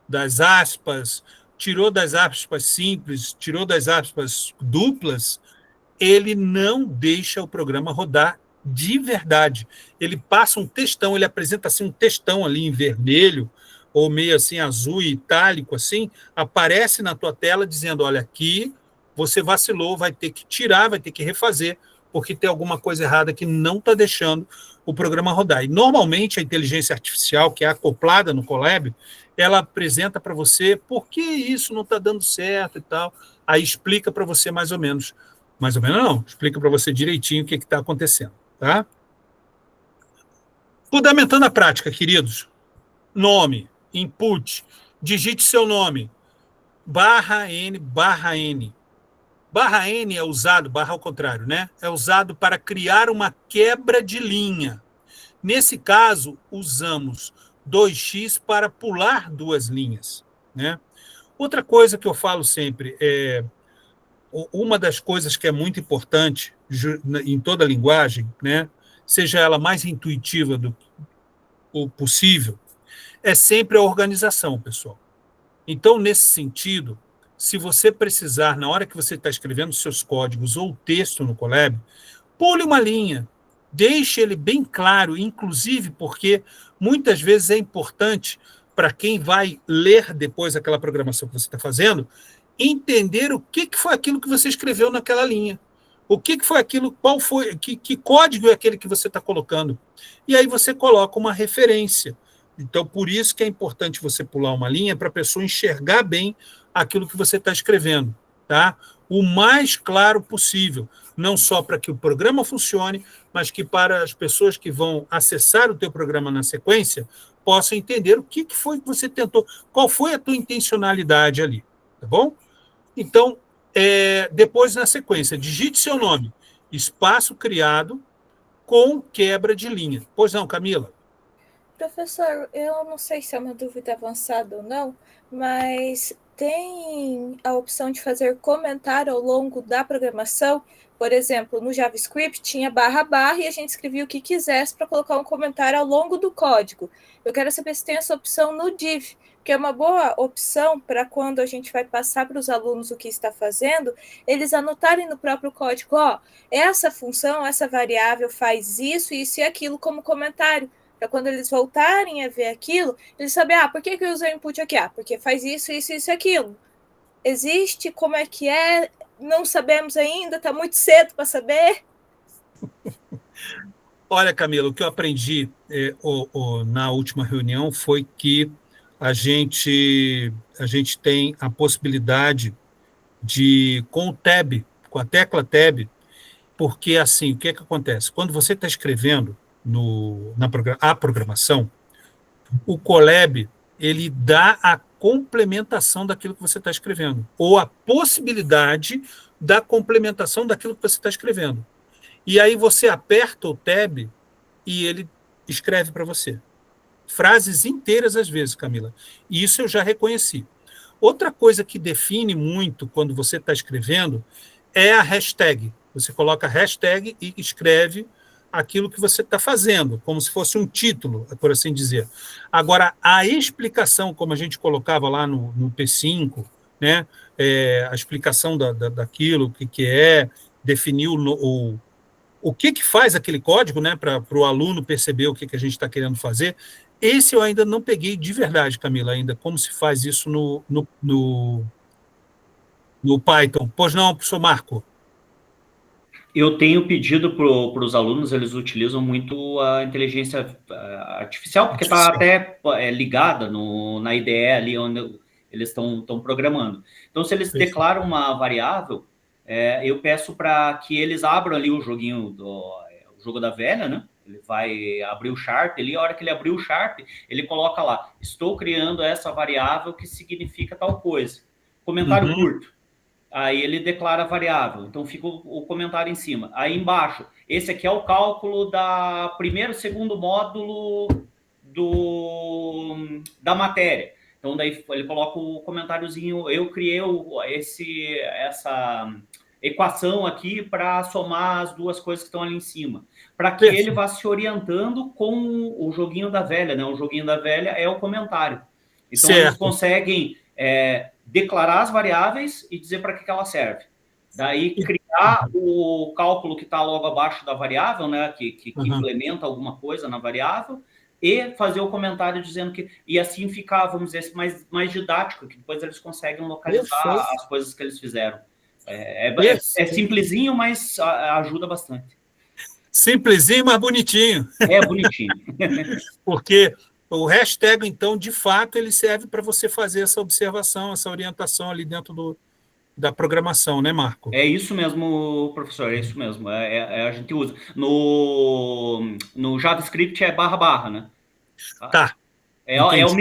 A: das aspas, tirou das aspas simples, tirou das aspas duplas, ele não deixa o programa rodar de verdade. Ele passa um textão, ele apresenta assim um textão ali em vermelho, ou meio assim azul e itálico, assim, aparece na tua tela dizendo, olha, aqui você vacilou, vai ter que tirar, vai ter que refazer, porque tem alguma coisa errada que não está deixando o programa rodar. E normalmente a inteligência artificial, que é acoplada no Colab, ela apresenta para você por que isso não está dando certo e tal, aí explica para você mais ou menos não, explica para você direitinho o que está acontecendo, tá? Fundamentando a prática, queridos. Nome, input, digite seu nome, /n, /n. /n é usado, barra ao contrário, né? É usado para criar uma quebra de linha. Nesse caso, usamos 2x para pular 2 linhas, né? Outra coisa que eu falo sempre é uma das coisas que é muito importante em toda a linguagem, né, seja ela mais intuitiva do possível, é sempre a organização, pessoal. Então, nesse sentido, se você precisar, na hora que você está escrevendo seus códigos ou texto no Colab, pule uma linha, deixe ele bem claro, inclusive porque muitas vezes é importante para quem vai ler depois aquela programação que você está fazendo, entender o que foi aquilo que você escreveu naquela linha. O que foi aquilo, qual foi, que código é aquele que você está colocando. E aí você coloca uma referência. Então, por isso que é importante você pular uma linha para a pessoa enxergar bem aquilo que você está escrevendo, tá? O mais claro possível, não só para que o programa funcione, mas que para as pessoas que vão acessar o teu programa na sequência possam entender o que foi que você tentou, qual foi a tua intencionalidade ali, tá bom? Então, depois, na sequência, digite seu nome, espaço criado com quebra de linha. Pois não, Camila?
D: Professor, eu não sei se é uma dúvida avançada ou não, mas tem a opção de fazer comentário ao longo da programação? Por exemplo, no JavaScript tinha // e a gente escrevia o que quisesse para colocar um comentário ao longo do código. Eu quero saber se tem essa opção no div, que é uma boa opção para quando a gente vai passar para os alunos o que está fazendo, eles anotarem no próprio código, ó, essa função, essa variável faz isso, isso e aquilo como comentário, para quando eles voltarem a ver aquilo, eles saberem, por que eu usei o input aqui? Porque faz isso, isso, isso e aquilo. Existe? Como é que é? Não sabemos ainda, está muito cedo para saber.
A: Olha, Camila, o que eu aprendi na última reunião foi que a gente tem a possibilidade de, com o tab, com a tecla tab, porque assim, o que acontece? Quando você está escrevendo a programação, o Colab ele dá a complementação daquilo que você está escrevendo, ou a possibilidade da complementação daquilo que você está escrevendo. E aí você aperta o tab e ele escreve para você. Frases inteiras às vezes, Camila. E isso eu já reconheci. Outra coisa que define muito quando você está escrevendo é a hashtag. Você coloca a hashtag e escreve aquilo que você está fazendo, como se fosse um título, por assim dizer. Agora, a explicação, como a gente colocava lá no P5, né, a explicação daquilo, o que é, definir o que faz aquele código, né, para o aluno perceber o que a gente está querendo fazer, esse eu ainda não peguei de verdade, Camila, ainda, como se faz isso no Python. Pois não, professor Marco?
B: Eu tenho pedido para os alunos, eles utilizam muito a inteligência artificial, porque está até ligada na IDE ali onde eles estão programando. Então, se eles declaram uma variável, eu peço para que eles abram ali o joguinho, o jogo da velha, né? Ele vai abrir o Sharp ali, a hora que ele abrir o Sharp, ele coloca lá, estou criando essa variável que significa tal coisa. Comentário curto. Aí ele declara a variável, então fica o comentário em cima. Aí embaixo, esse aqui é o cálculo da primeiro, segundo módulo da matéria. Então daí ele coloca o comentáriozinho, eu criei essa equação aqui para somar as duas coisas que estão ali em cima. Para que ele vá se orientando com o joguinho da velha, né? O joguinho da velha é o comentário. Então eles conseguem declarar as variáveis e dizer para que ela serve. Daí, criar o cálculo que está logo abaixo da variável, né, que implementa alguma coisa na variável, e fazer o comentário dizendo que... E assim ficar, vamos dizer, mais didático, que depois eles conseguem localizar as coisas que eles fizeram. É simplesinho, mas ajuda bastante.
A: Simplesinho, mas bonitinho.
B: É bonitinho.
A: Porque... o hashtag, então, de fato, ele serve para você fazer essa observação, essa orientação ali dentro da programação, né, Marco?
B: É isso mesmo, professor, é isso mesmo. A gente usa. No JavaScript é //, né?
A: Tá.
B: É o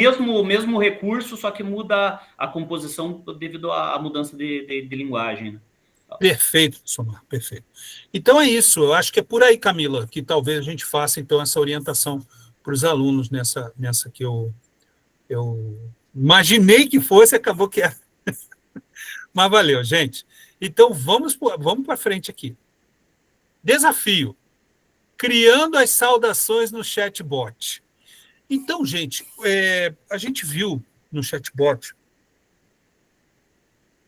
B: mesmo recurso, só que muda a composição devido à mudança de linguagem. Né?
A: Perfeito, professor Marco, perfeito. Então é isso, eu acho que é por aí, Camila, que talvez a gente faça, então, essa orientação para os alunos nessa que eu imaginei que fosse, acabou que é. Mas valeu, gente. Então, vamos para frente aqui. Desafio. Criando as saudações no chatbot. Então, gente, a gente viu no chatbot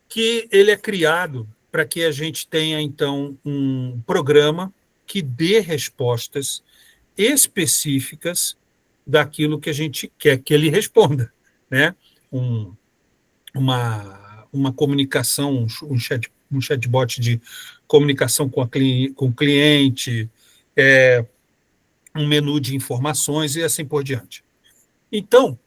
A: que ele é criado para que a gente tenha, então, um programa que dê respostas específicas daquilo que a gente quer que ele responda, né? Uma comunicação, um chatbot de comunicação com o cliente, um menu de informações e assim por diante. Então,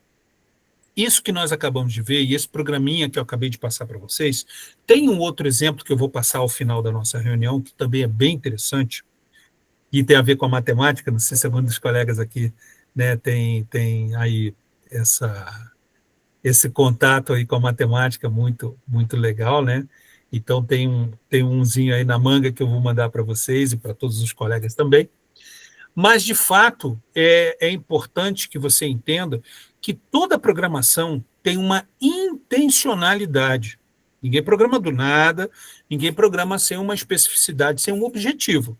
A: isso que nós acabamos de ver, e esse programinha que eu acabei de passar para vocês, tem um outro exemplo que eu vou passar ao final da nossa reunião, que também é bem interessante, e tem a ver com a matemática, não sei se algum dos colegas aqui, né, tem aí esse contato aí com a matemática muito, muito legal, né? Então tem umzinho aí na manga que eu vou mandar para vocês e para todos os colegas também. Mas, de fato, é importante que você entenda que toda programação tem uma intencionalidade. Ninguém programa do nada, ninguém programa sem uma especificidade, sem um objetivo.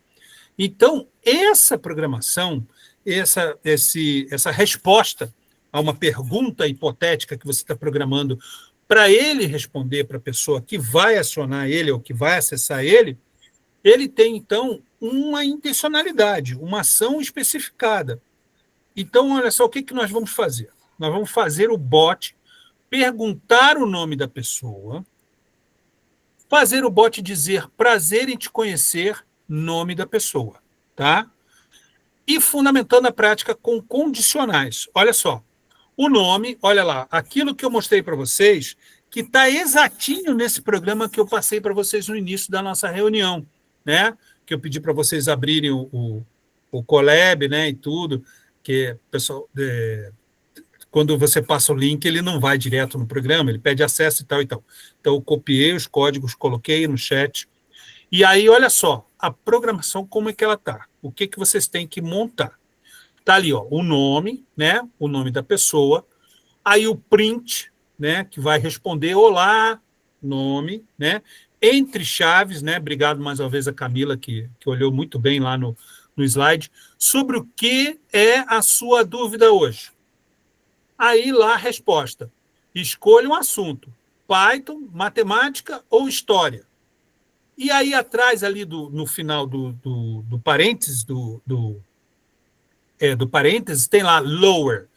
A: Então, essa programação, essa resposta a uma pergunta hipotética que você está programando para ele responder para a pessoa que vai acionar ele ou que vai acessar ele tem, então, uma intencionalidade, uma ação especificada. Então, olha só, o que nós vamos fazer? Nós vamos fazer o bot perguntar o nome da pessoa, fazer o bot dizer prazer em te conhecer, nome da pessoa, tá? E fundamentando a prática com condicionais. Olha só, o nome, olha lá, aquilo que eu mostrei para vocês, que está exatinho nesse programa que eu passei para vocês no início da nossa reunião, né? Que eu pedi para vocês abrirem o Colab, né, e tudo, que pessoal, quando você passa o link, ele não vai direto no programa, ele pede acesso e tal e tal. Então, eu copiei os códigos, coloquei no chat. E aí, olha só, a programação, como é que ela está? O que vocês têm que montar? Está ali, ó, o nome, né? O nome da pessoa. Aí o print, né? Que vai responder, olá, nome, né? Entre chaves, né? Obrigado mais uma vez a Camila, que olhou muito bem lá no no slide, sobre o que é a sua dúvida hoje. Aí lá a resposta. Escolha um assunto. Python, matemática ou história. E aí atrás, ali no final do parênteses, do parênteses, tem lá lower.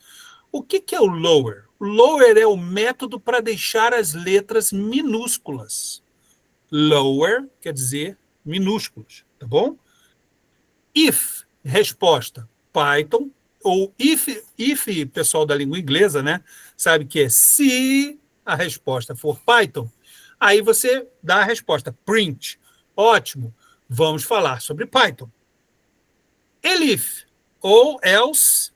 A: O que é o lower? O lower é o método para deixar as letras minúsculas. Lower quer dizer minúsculos, tá bom? If, resposta, Python, ou if, pessoal da língua inglesa, né, sabe que é se a resposta for Python, aí você dá a resposta print. Ótimo, vamos falar sobre Python. Elif, ou else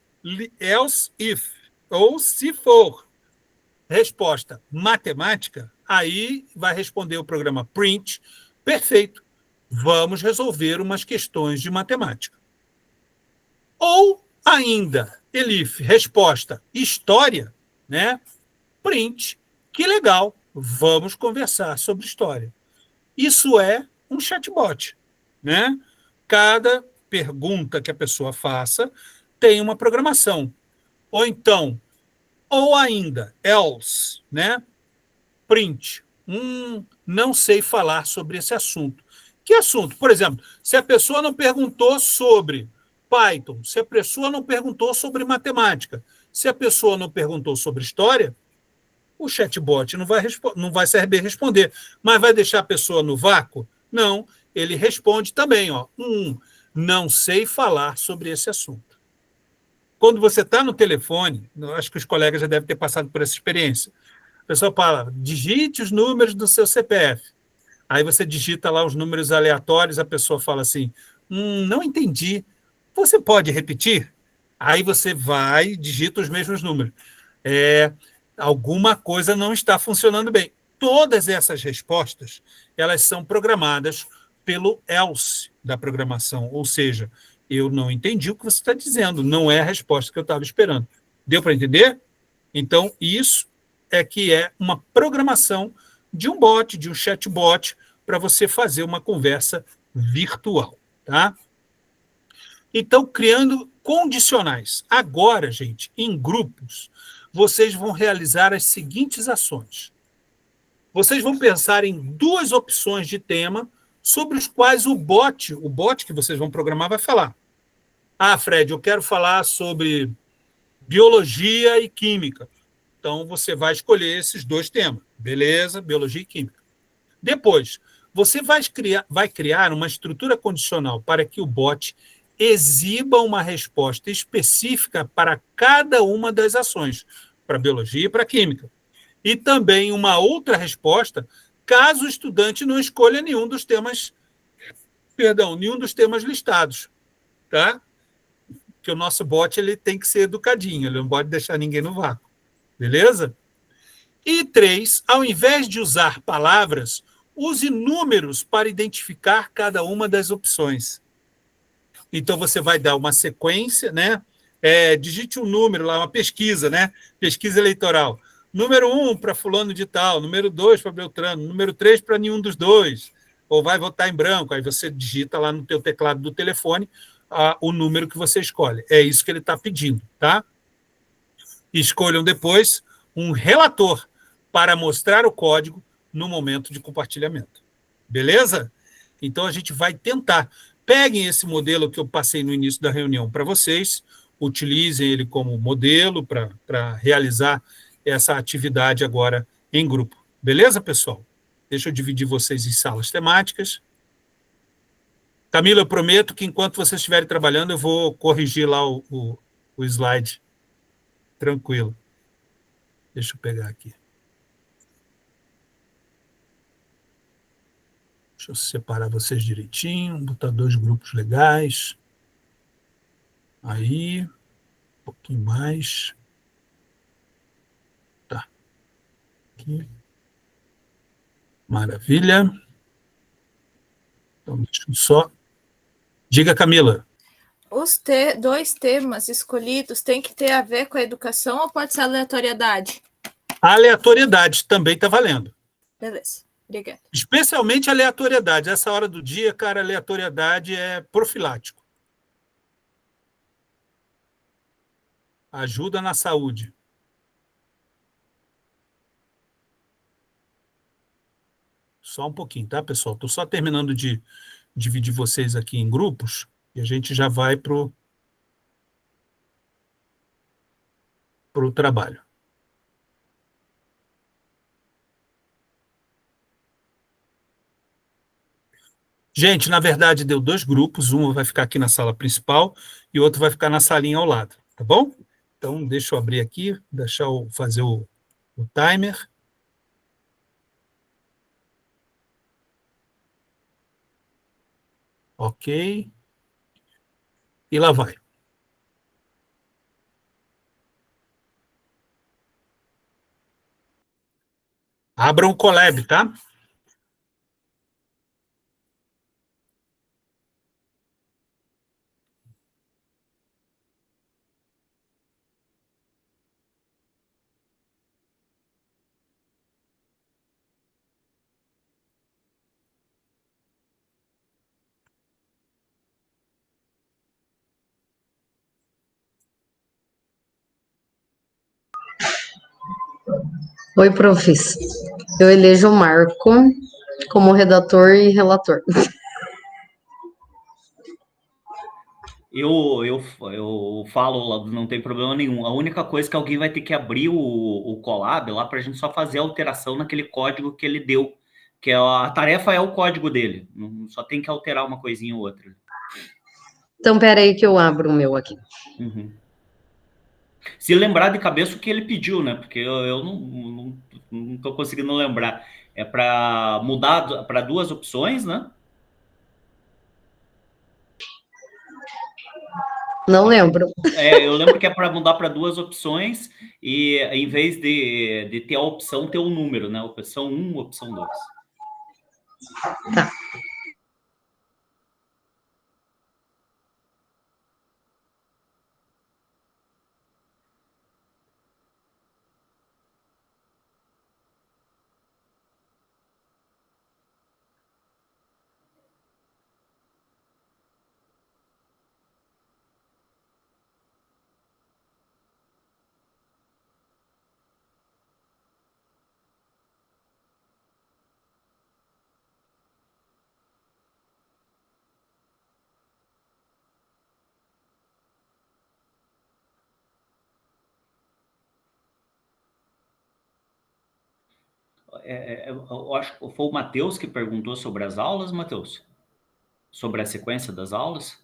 A: if, ou se for. Resposta matemática, aí vai responder o programa print. Perfeito, vamos resolver umas questões de matemática. Ou ainda, Elif, resposta história, né? Print, que legal, vamos conversar sobre história. Isso é um chatbot, né? Cada pergunta que a pessoa faça tem uma programação. Ou então, ou ainda, else, né? Print. Não sei falar sobre esse assunto. Que assunto? Por exemplo, se a pessoa não perguntou sobre Python, se a pessoa não perguntou sobre matemática, se a pessoa não perguntou sobre história, o chatbot não vai saber responder. Mas vai deixar a pessoa no vácuo? Não, ele responde também. Não sei falar sobre esse assunto. Quando você está no telefone, acho que os colegas já devem ter passado por essa experiência, a pessoa fala, digite os números do seu CPF. Aí você digita lá os números aleatórios, a pessoa fala assim, não entendi. Você pode repetir? Aí você vai e digita os mesmos números. Alguma coisa não está funcionando bem. Todas essas respostas, elas são programadas pelo else da programação, ou seja, eu não entendi o que você está dizendo, não é a resposta que eu estava esperando. Deu para entender? Então, isso é que é uma programação de um bot, de um chatbot, para você fazer uma conversa virtual, tá? Então, criando condicionais. Agora, gente, em grupos, vocês vão realizar as seguintes ações. Vocês vão pensar em 2 opções de tema sobre os quais o bot que vocês vão programar vai falar. Fred, eu quero falar sobre biologia e química. Então, você vai escolher esses 2 temas. Beleza? Biologia e química. Depois, você vai criar uma estrutura condicional para que o bot exiba uma resposta específica para cada uma das ações, para biologia e para química. E também uma outra resposta, caso o estudante não escolha nenhum dos temas listados, tá? Que o nosso bot ele tem que ser educadinho, ele não pode deixar ninguém no vácuo. Beleza? E 3, ao invés de usar palavras, use números para identificar cada uma das opções. Então, você vai dar uma sequência, né? Digite um número lá, uma pesquisa, né? Pesquisa eleitoral. Número 1 para fulano de tal, número 2 para Beltrano, número 3 para nenhum dos 2. Ou vai votar em branco, aí você digita lá no teu teclado do telefone o número que você escolhe. É isso que ele está pedindo, tá? Escolham depois um relator para mostrar o código no momento de compartilhamento. Beleza? Então, a gente vai tentar. Peguem esse modelo que eu passei no início da reunião para vocês, utilizem ele como modelo para realizar essa atividade agora em grupo. Beleza, pessoal? Deixa eu dividir vocês em salas temáticas. Camila, eu prometo que enquanto vocês estiverem trabalhando, eu vou corrigir lá o slide. Tranquilo. Deixa eu pegar aqui. Deixa eu separar vocês direitinho, botar 2 grupos legais. Aí, um pouquinho mais. Tá. Aqui. Maravilha. Então, deixa eu só... Diga, Camila.
D: Os 2 temas escolhidos têm que ter a ver com a educação ou pode ser aleatoriedade?
A: A aleatoriedade também está valendo.
D: Beleza, obrigada.
A: Especialmente aleatoriedade. Essa hora do dia, cara, aleatoriedade é profilático. Ajuda na saúde. Só um pouquinho, tá, pessoal? Estou só terminando de dividir vocês aqui em grupos e a gente já vai para o trabalho. Gente, na verdade, deu 2 grupos, um vai ficar aqui na sala principal e o outro vai ficar na salinha ao lado, tá bom? Então, deixa eu abrir aqui, fazer o timer. Ok. E lá vai. Abram o Colab, tá?
C: Oi, profs. Eu elejo o Marco como redator e relator.
B: Eu falo, não tem problema nenhum. A única coisa é que alguém vai ter que abrir o Colab lá para a gente só fazer a alteração naquele código que ele deu. Que a tarefa é o código dele. Só tem que alterar uma coisinha ou outra.
C: Então, pera aí que eu abro o meu aqui.
B: Uhum. Se lembrar de cabeça o que ele pediu, né? Porque eu não estou conseguindo lembrar. É para mudar para 2 opções, né?
C: Não lembro.
B: Eu lembro que é para mudar para 2 opções e em vez de ter a opção, ter o número, né? Opção 1, opção 2.
C: Tá.
B: Eu acho que foi o Matheus que perguntou sobre as aulas, Matheus? Sobre a sequência das aulas?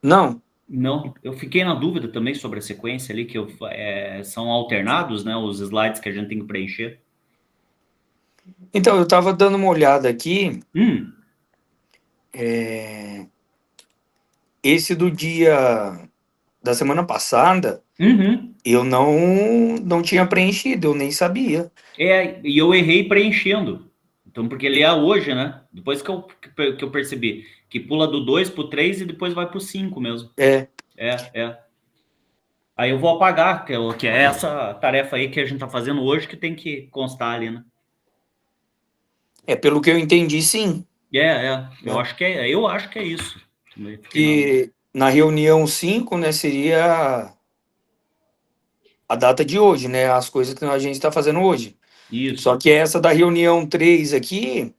F: Não.
B: Não, eu fiquei na dúvida também sobre a sequência ali, que são alternados, né? Os slides que a gente tem que preencher.
F: Então, eu estava dando uma olhada aqui. Esse do dia da semana passada, eu não tinha preenchido, eu nem sabia.
B: E eu errei preenchendo. Então, porque ele é hoje, né? Depois que eu percebi que pula do 2 para o 3 e depois vai para o 5 mesmo. Aí eu vou apagar, que é essa tarefa aí que a gente tá fazendo hoje, que tem que constar ali, né?
F: Pelo que eu entendi, sim.
B: Eu acho que é isso.
F: Que na reunião 5, né, seria a data de hoje, né? As coisas que a gente está fazendo hoje.
B: Isso.
F: Só que essa da reunião 3 aqui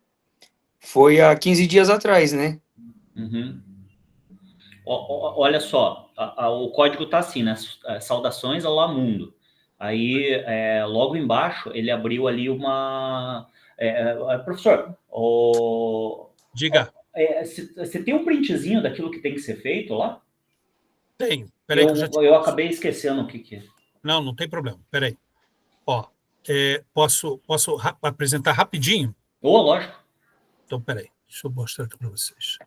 F: foi há 15 dias atrás, né?
B: Olha só, o código tá assim, né? Saudações ao Mundo. Aí, logo embaixo, ele abriu ali uma... professor,
A: Diga.
B: Você tem um printzinho daquilo que tem que ser feito lá?
A: Tenho.
B: Peraí, eu acabei esquecendo o que é.
A: Não tem problema. Peraí. Posso apresentar rapidinho?
B: Lógico.
A: Então, peraí. Deixa eu mostrar aqui para vocês.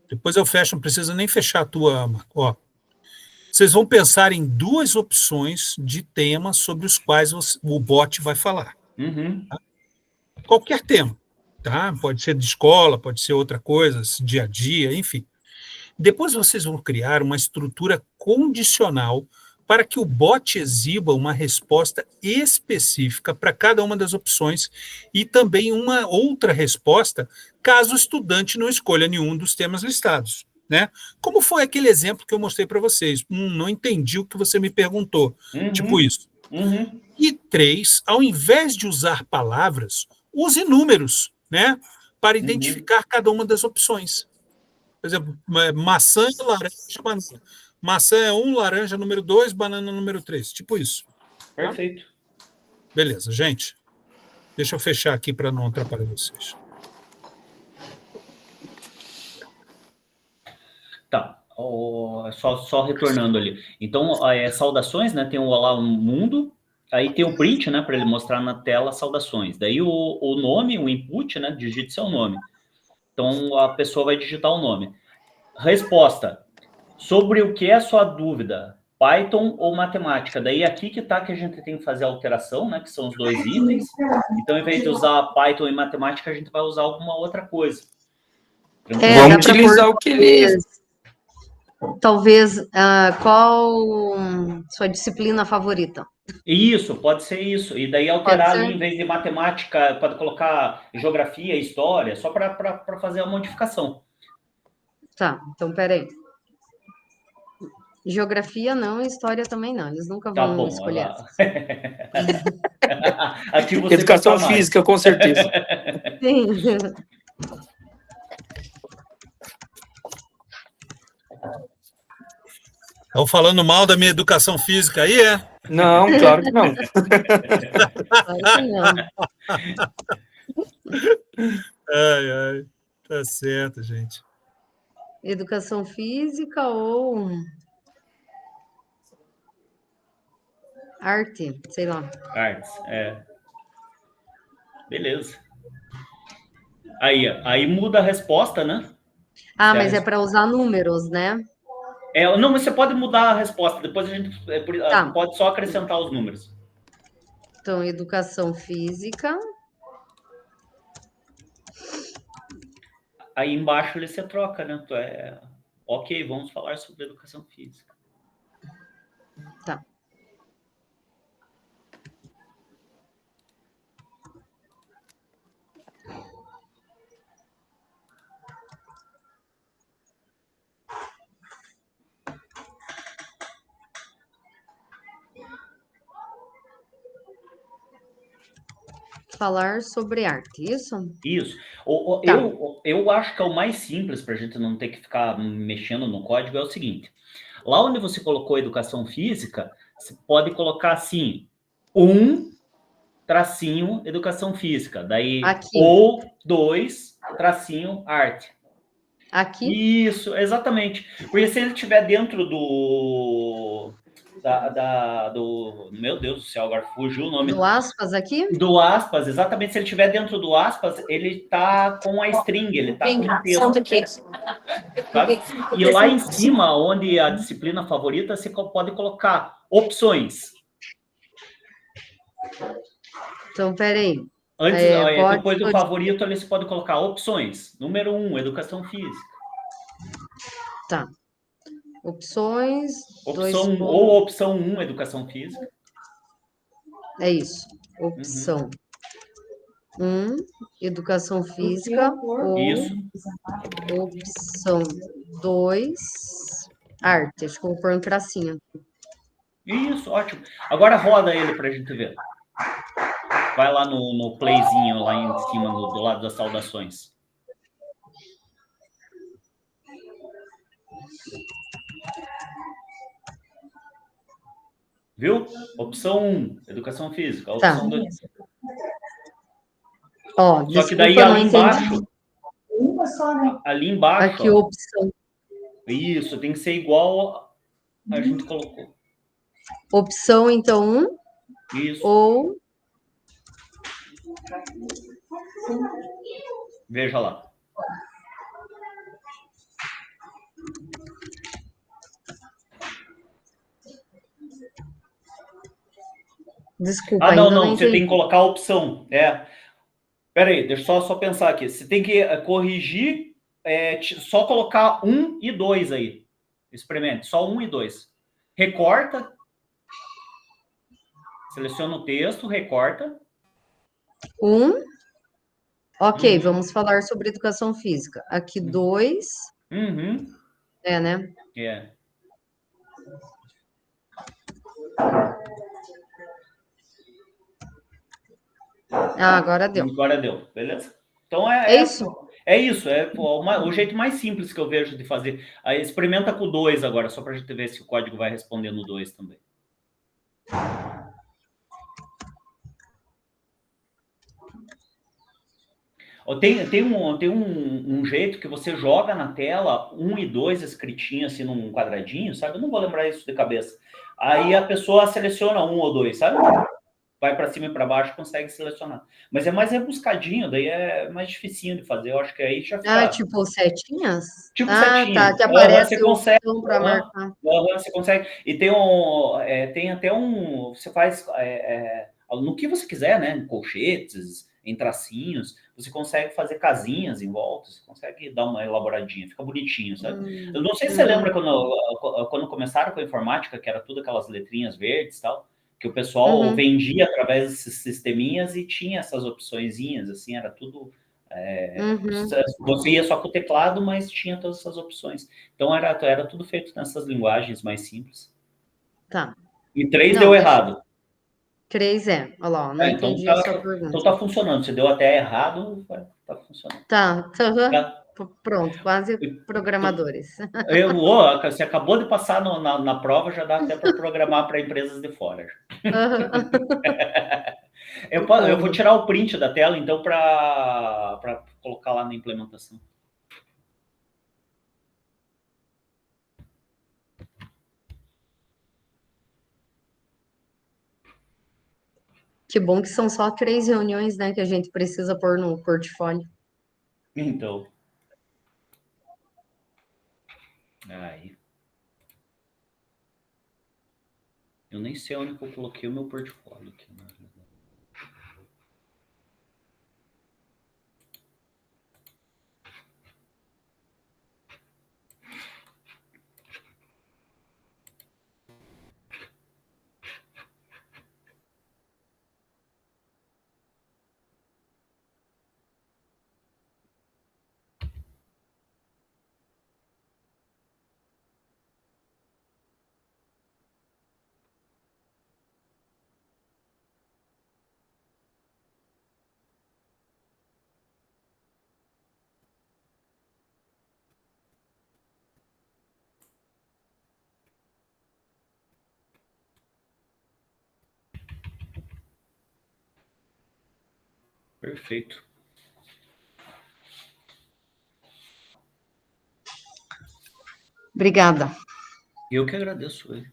A: Depois eu fecho, não precisa nem fechar a tua, Marco. Vocês vão pensar em 2 opções de temas sobre os quais o bot vai falar. Tá? Qualquer tema. Tá? Pode ser de escola, pode ser outra coisa, dia a dia, enfim. Depois vocês vão criar uma estrutura condicional para que o bot exiba uma resposta específica para cada uma das opções e também uma outra resposta caso o estudante não escolha nenhum dos temas listados. né? Como foi aquele exemplo que eu mostrei para vocês? Não entendi o que você me perguntou. Tipo isso. E 3, ao invés de usar palavras, use números, né? Para identificar cada uma das opções. Por exemplo, maçã e laranja, banana. Maçã é 1, laranja número 2, banana número 3. Tipo isso.
B: Perfeito.
A: Beleza, gente. Deixa eu fechar aqui para não atrapalhar vocês.
B: Tá. Só retornando ali. Então, saudações, né? Tem o Olá Mundo, aí tem o print, né? Para ele mostrar na tela saudações. Daí o nome, o input, né? Digite seu nome. Então, a pessoa vai digitar o nome. Resposta. Sobre o que é a sua dúvida? Python ou matemática? Daí aqui que tá que a gente tem que fazer a alteração, né? Que são os 2 itens. Então, em vez de usar Python e matemática, a gente vai usar alguma outra coisa.
F: Vamos utilizar o que ele...
C: Talvez, qual sua disciplina favorita?
B: Isso, pode ser isso. E daí alterar ali, em vez de matemática, pode colocar geografia, história, só para fazer a modificação.
C: Tá, então peraí. Geografia não, história também não. Eles nunca vão escolher.
B: Aqui você
F: Educação física, com certeza.
C: Sim.
A: Estão falando mal da minha educação física aí, é?
F: Não, claro que não.
C: Claro que não.
A: Ai. Tá certo, gente.
C: Educação física ou arte, sei lá.
B: Artes, Beleza. Aí muda a resposta, né?
C: Mas é para usar números, né?
B: Não, mas você pode mudar a resposta. Depois a gente
C: Tá.
B: pode só acrescentar os números.
C: Então, educação física.
B: Aí embaixo ele se troca, né? Ok, vamos falar sobre educação física.
C: Tá. Falar sobre arte, isso?
B: Isso.
C: Tá.
B: Eu acho que é o mais simples para a gente não ter que ficar mexendo no código é o seguinte. Lá onde você colocou educação física, você pode colocar assim, tracinho educação física. Daí,
C: aqui.
B: ou 2, tracinho arte.
C: Aqui?
B: Isso, exatamente. Porque se ele estiver dentro do... Meu Deus do céu, agora fugiu o nome.
C: Do aspas aqui?
B: Do aspas, exatamente. Se ele estiver dentro do aspas, ele está com a string, ele está com o texto. Sabe? E lá em cima, onde a disciplina favorita, você pode colocar opções.
C: Então, peraí.
B: Antes, depois do favorito, ali você pode colocar opções. Número 1, educação física.
C: Tá. Opções.
B: Ou opção 1, educação física.
C: É isso. Opção 1, educação física. Ou
B: isso.
C: Opção 2, arte. Acho que eu vou pôr um tracinho.
B: Isso, ótimo. Agora roda ele para a gente ver. Vai lá no playzinho, lá em cima, do lado das saudações. Viu? Opção 1, educação física. Opção 2.
C: Ó,
B: só que daí ali embaixo... Ali embaixo...
C: Aqui, opção.
B: Isso, tem que ser igual a gente colocou.
C: Opção, então, 1.
B: Isso.
C: Ou...
B: Veja lá.
C: Desculpa,
B: não, você tem que colocar a opção. Espera aí, deixa eu só pensar aqui. Você tem que corrigir, só colocar 1 e 2 aí. Experimente, só 1 e 2. Recorta. Seleciona o texto, recorta.
C: 1. Ok, vamos falar sobre educação física. Aqui, 2. É, né?
B: É.
C: Agora deu.
B: Agora deu, beleza? Então
C: É isso?
B: É isso, o jeito mais simples que eu vejo de fazer. Aí experimenta com o 2 agora, só para a gente ver se o código vai responder no 2 também. Tem um jeito que você joga na tela 1 e 2 escritinho assim num quadradinho, sabe? Eu não vou lembrar isso de cabeça. Aí a pessoa seleciona 1 ou 2, sabe? Vai para cima e para baixo, consegue selecionar. Mas é mais rebuscadinho, daí é mais dificinho de fazer. Eu acho que aí já fica...
C: Tipo setinhas?
B: Tipo
C: Tá,
B: setinha.
C: que aparece
B: Você consegue.
C: para marcar.
B: Você consegue. E tem até um. Você faz no que você quiser, né? Em colchetes, em tracinhos. Você consegue fazer casinhas em volta. Você consegue dar uma elaboradinha. Fica bonitinho, sabe? Eu não sei se você lembra quando começaram com a informática, que era tudo aquelas letrinhas verdes e tal, que o pessoal vendia através desses sisteminhas e tinha essas opçõezinhas, assim, era tudo... Você ia só com o teclado, mas tinha todas essas opções. Então, era tudo feito nessas linguagens mais simples.
C: Tá.
B: E 3 deu errado.
C: 3 olha lá, não entendi a sua pergunta.
B: Então tá funcionando. Você deu até errado, tá funcionando.
C: Tá. Pronto, quase programadores.
B: Você acabou de passar na prova, já dá até para programar para empresas de fora. Eu vou tirar o print da tela, então, para colocar lá na implementação.
C: Que bom que são só 3 reuniões, né, que a gente precisa pôr no portfólio.
B: Então. Aí. Eu nem sei onde que eu coloquei o meu portfólio aqui. Perfeito.
C: Obrigada.
B: Eu que agradeço ele.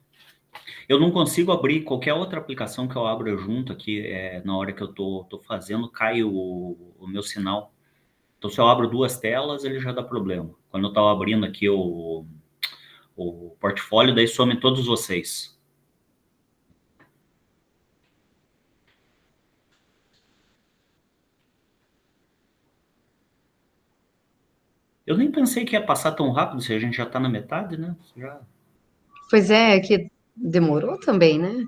B: Eu não consigo abrir qualquer outra aplicação que eu abra junto aqui, na hora que eu tô fazendo, cai o meu sinal. Então, se eu abro 2 telas, ele já dá problema. Quando eu estava abrindo aqui o portfólio, daí some todos vocês. Eu nem pensei que ia passar tão rápido, se a gente já está na metade, né?
C: Pois é que demorou também, né?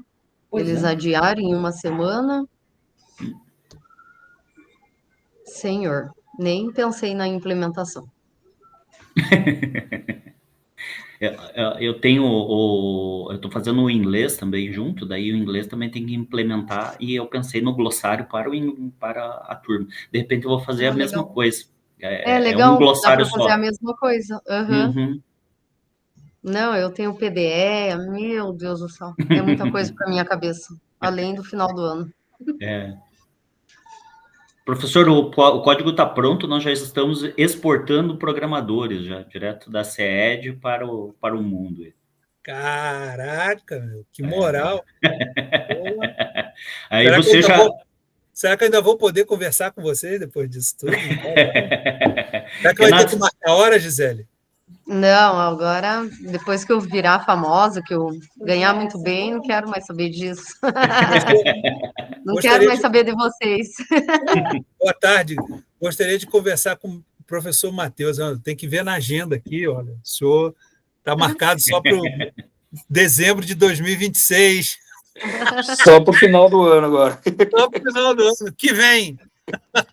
C: Eles adiaram em 1 semana. Senhor, nem pensei na implementação.
B: Eu estou fazendo o inglês também junto, daí o inglês também tem que implementar, e eu pensei no glossário para a turma. De repente eu vou fazer a mesma coisa.
C: Legal,
B: um glossário
C: dá para fazer
B: só.
C: a mesma coisa. Não, eu tenho PDE, meu Deus do céu, é muita coisa para minha cabeça, além do final do ano.
B: Professor, o código está pronto, nós já estamos exportando programadores, já direto da CED para o mundo.
A: Caraca, meu, que moral.
B: Aí você já...
A: Será que eu ainda vou poder conversar com vocês depois disso tudo? Será que vai ter que marcar hora, Gisele?
C: Não, agora, depois que eu virar famosa, que eu ganhar muito bem, não quero mais saber disso. Não quero mais saber de vocês.
A: Boa tarde. Gostaria de conversar com o professor Matheus. Tem que ver na agenda aqui, olha. O senhor está marcado só para dezembro de 2026.
F: Só para o final do ano agora.
A: Só para o final do ano. Que vem.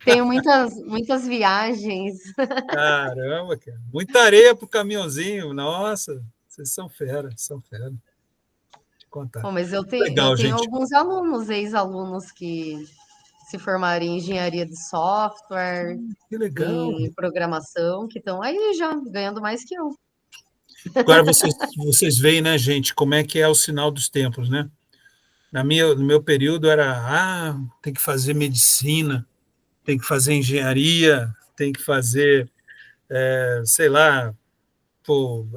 C: Tenho muitas viagens.
A: Caramba, cara. Muita areia para o caminhãozinho. Nossa, vocês são fera, são fera. Te contar.
C: Bom, mas eu
A: Legal,
C: tenho
A: gente.
C: alguns alunos, ex-alunos que se formaram em engenharia de software,
A: Que legal.
C: em programação, que estão aí já ganhando mais que eu.
A: Agora vocês veem, né, gente, como é que é o sinal dos tempos, né? No meu período era, tem que fazer medicina, tem que fazer engenharia, tem que fazer, sei lá, pô,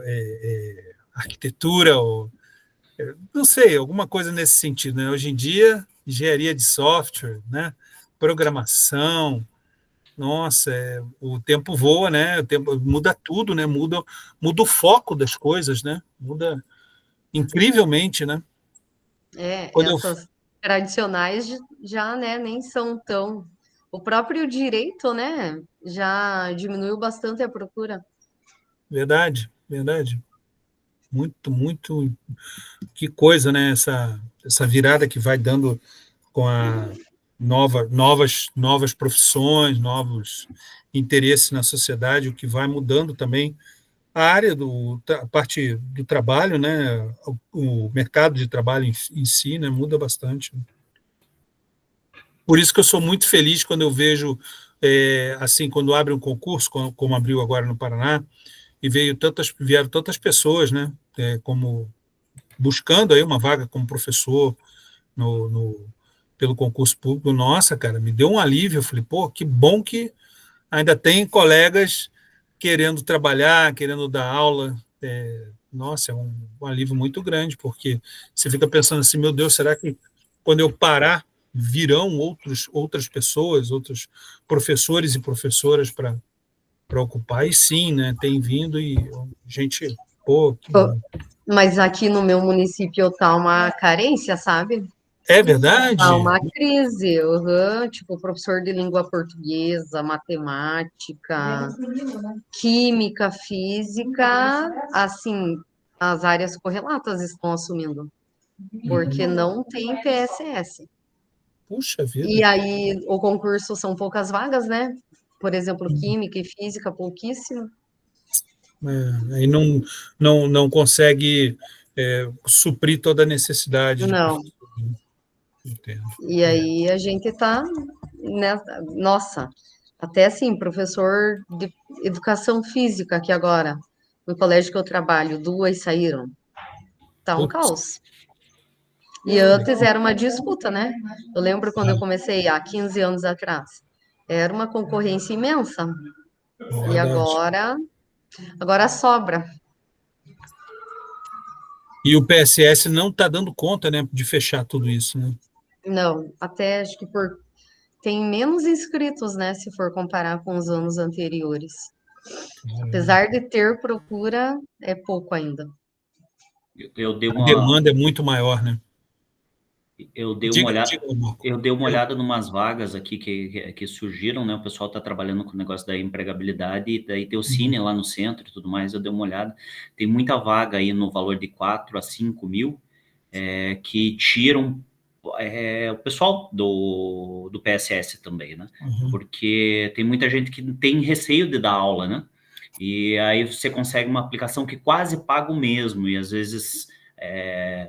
A: arquitetura, ou, não sei, alguma coisa nesse sentido, né? Hoje em dia, engenharia de software, né? Programação, nossa, o tempo voa, né? O tempo muda tudo, né? Muda o foco das coisas, né? Muda incrivelmente, né? Quando eu,
C: Essas tradicionais já, né, nem são tão. O próprio direito, né, já diminuiu bastante a procura.
A: verdade, verdade, muito, muito, que coisa, né? Essa virada que vai dando com a novas profissões, novos interesses na sociedade, o que vai mudando também a área a parte do trabalho, né? O mercado de trabalho em si, né? Muda bastante. Por isso que eu sou muito feliz quando eu vejo, assim, quando abre um concurso, como abriu agora no Paraná, e vieram tantas pessoas, né? Como buscando aí uma vaga como professor pelo concurso público. Nossa, cara, me deu um alívio. Eu falei, pô, que bom que ainda tem colegas querendo trabalhar, querendo dar aula. Nossa, é um alívio muito grande, porque você fica pensando assim, meu Deus, será que quando eu parar, virão outras pessoas, outros professores e professoras para ocupar? E sim, né, tem vindo e gente, pô, que bom.
C: Mas aqui no meu município tá uma carência, sabe?
A: É
C: Tá
A: verdade?
C: uma crise, tipo, professor de língua portuguesa, matemática, química, física, assim, as áreas correlatas estão assumindo, porque não tem PSS.
A: Puxa vida.
C: E aí o concurso são poucas vagas, né? Por exemplo, química e física, pouquíssimo.
A: Aí não consegue suprir toda a necessidade de
C: Não.
A: professor, né? Entendo.
C: E aí a gente tá nessa. Nossa, até assim, professor de educação física aqui agora, no colégio que eu trabalho, 2 saíram. Tá um
A: Putz,
C: caos. E antes era uma disputa, né? Eu lembro quando eu comecei há 15 anos atrás. Era uma concorrência imensa.
A: é
C: E
A: verdade.
C: agora sobra.
A: E o PSS não está dando conta, né, de fechar tudo isso, né?
C: Não, até acho que tem menos inscritos, né, se for comparar com os anos anteriores. Apesar de ter procura, é pouco ainda.
B: Eu dei
A: A
B: uma,
A: demanda é muito maior, né?
B: eu dei uma
A: Diga,
B: olhada,
A: diga, Marco.
B: eu dei uma olhada numas vagas aqui que surgiram, né? O pessoal está trabalhando com o negócio da empregabilidade, e daí tem o Cine lá no centro e tudo mais. Eu dei uma olhada, tem muita vaga aí no valor de 4 a 5 mil, que tiram o pessoal do PSS também, né? Porque tem muita gente que tem receio de dar aula, né? E aí você consegue uma aplicação que quase paga o mesmo, e às vezes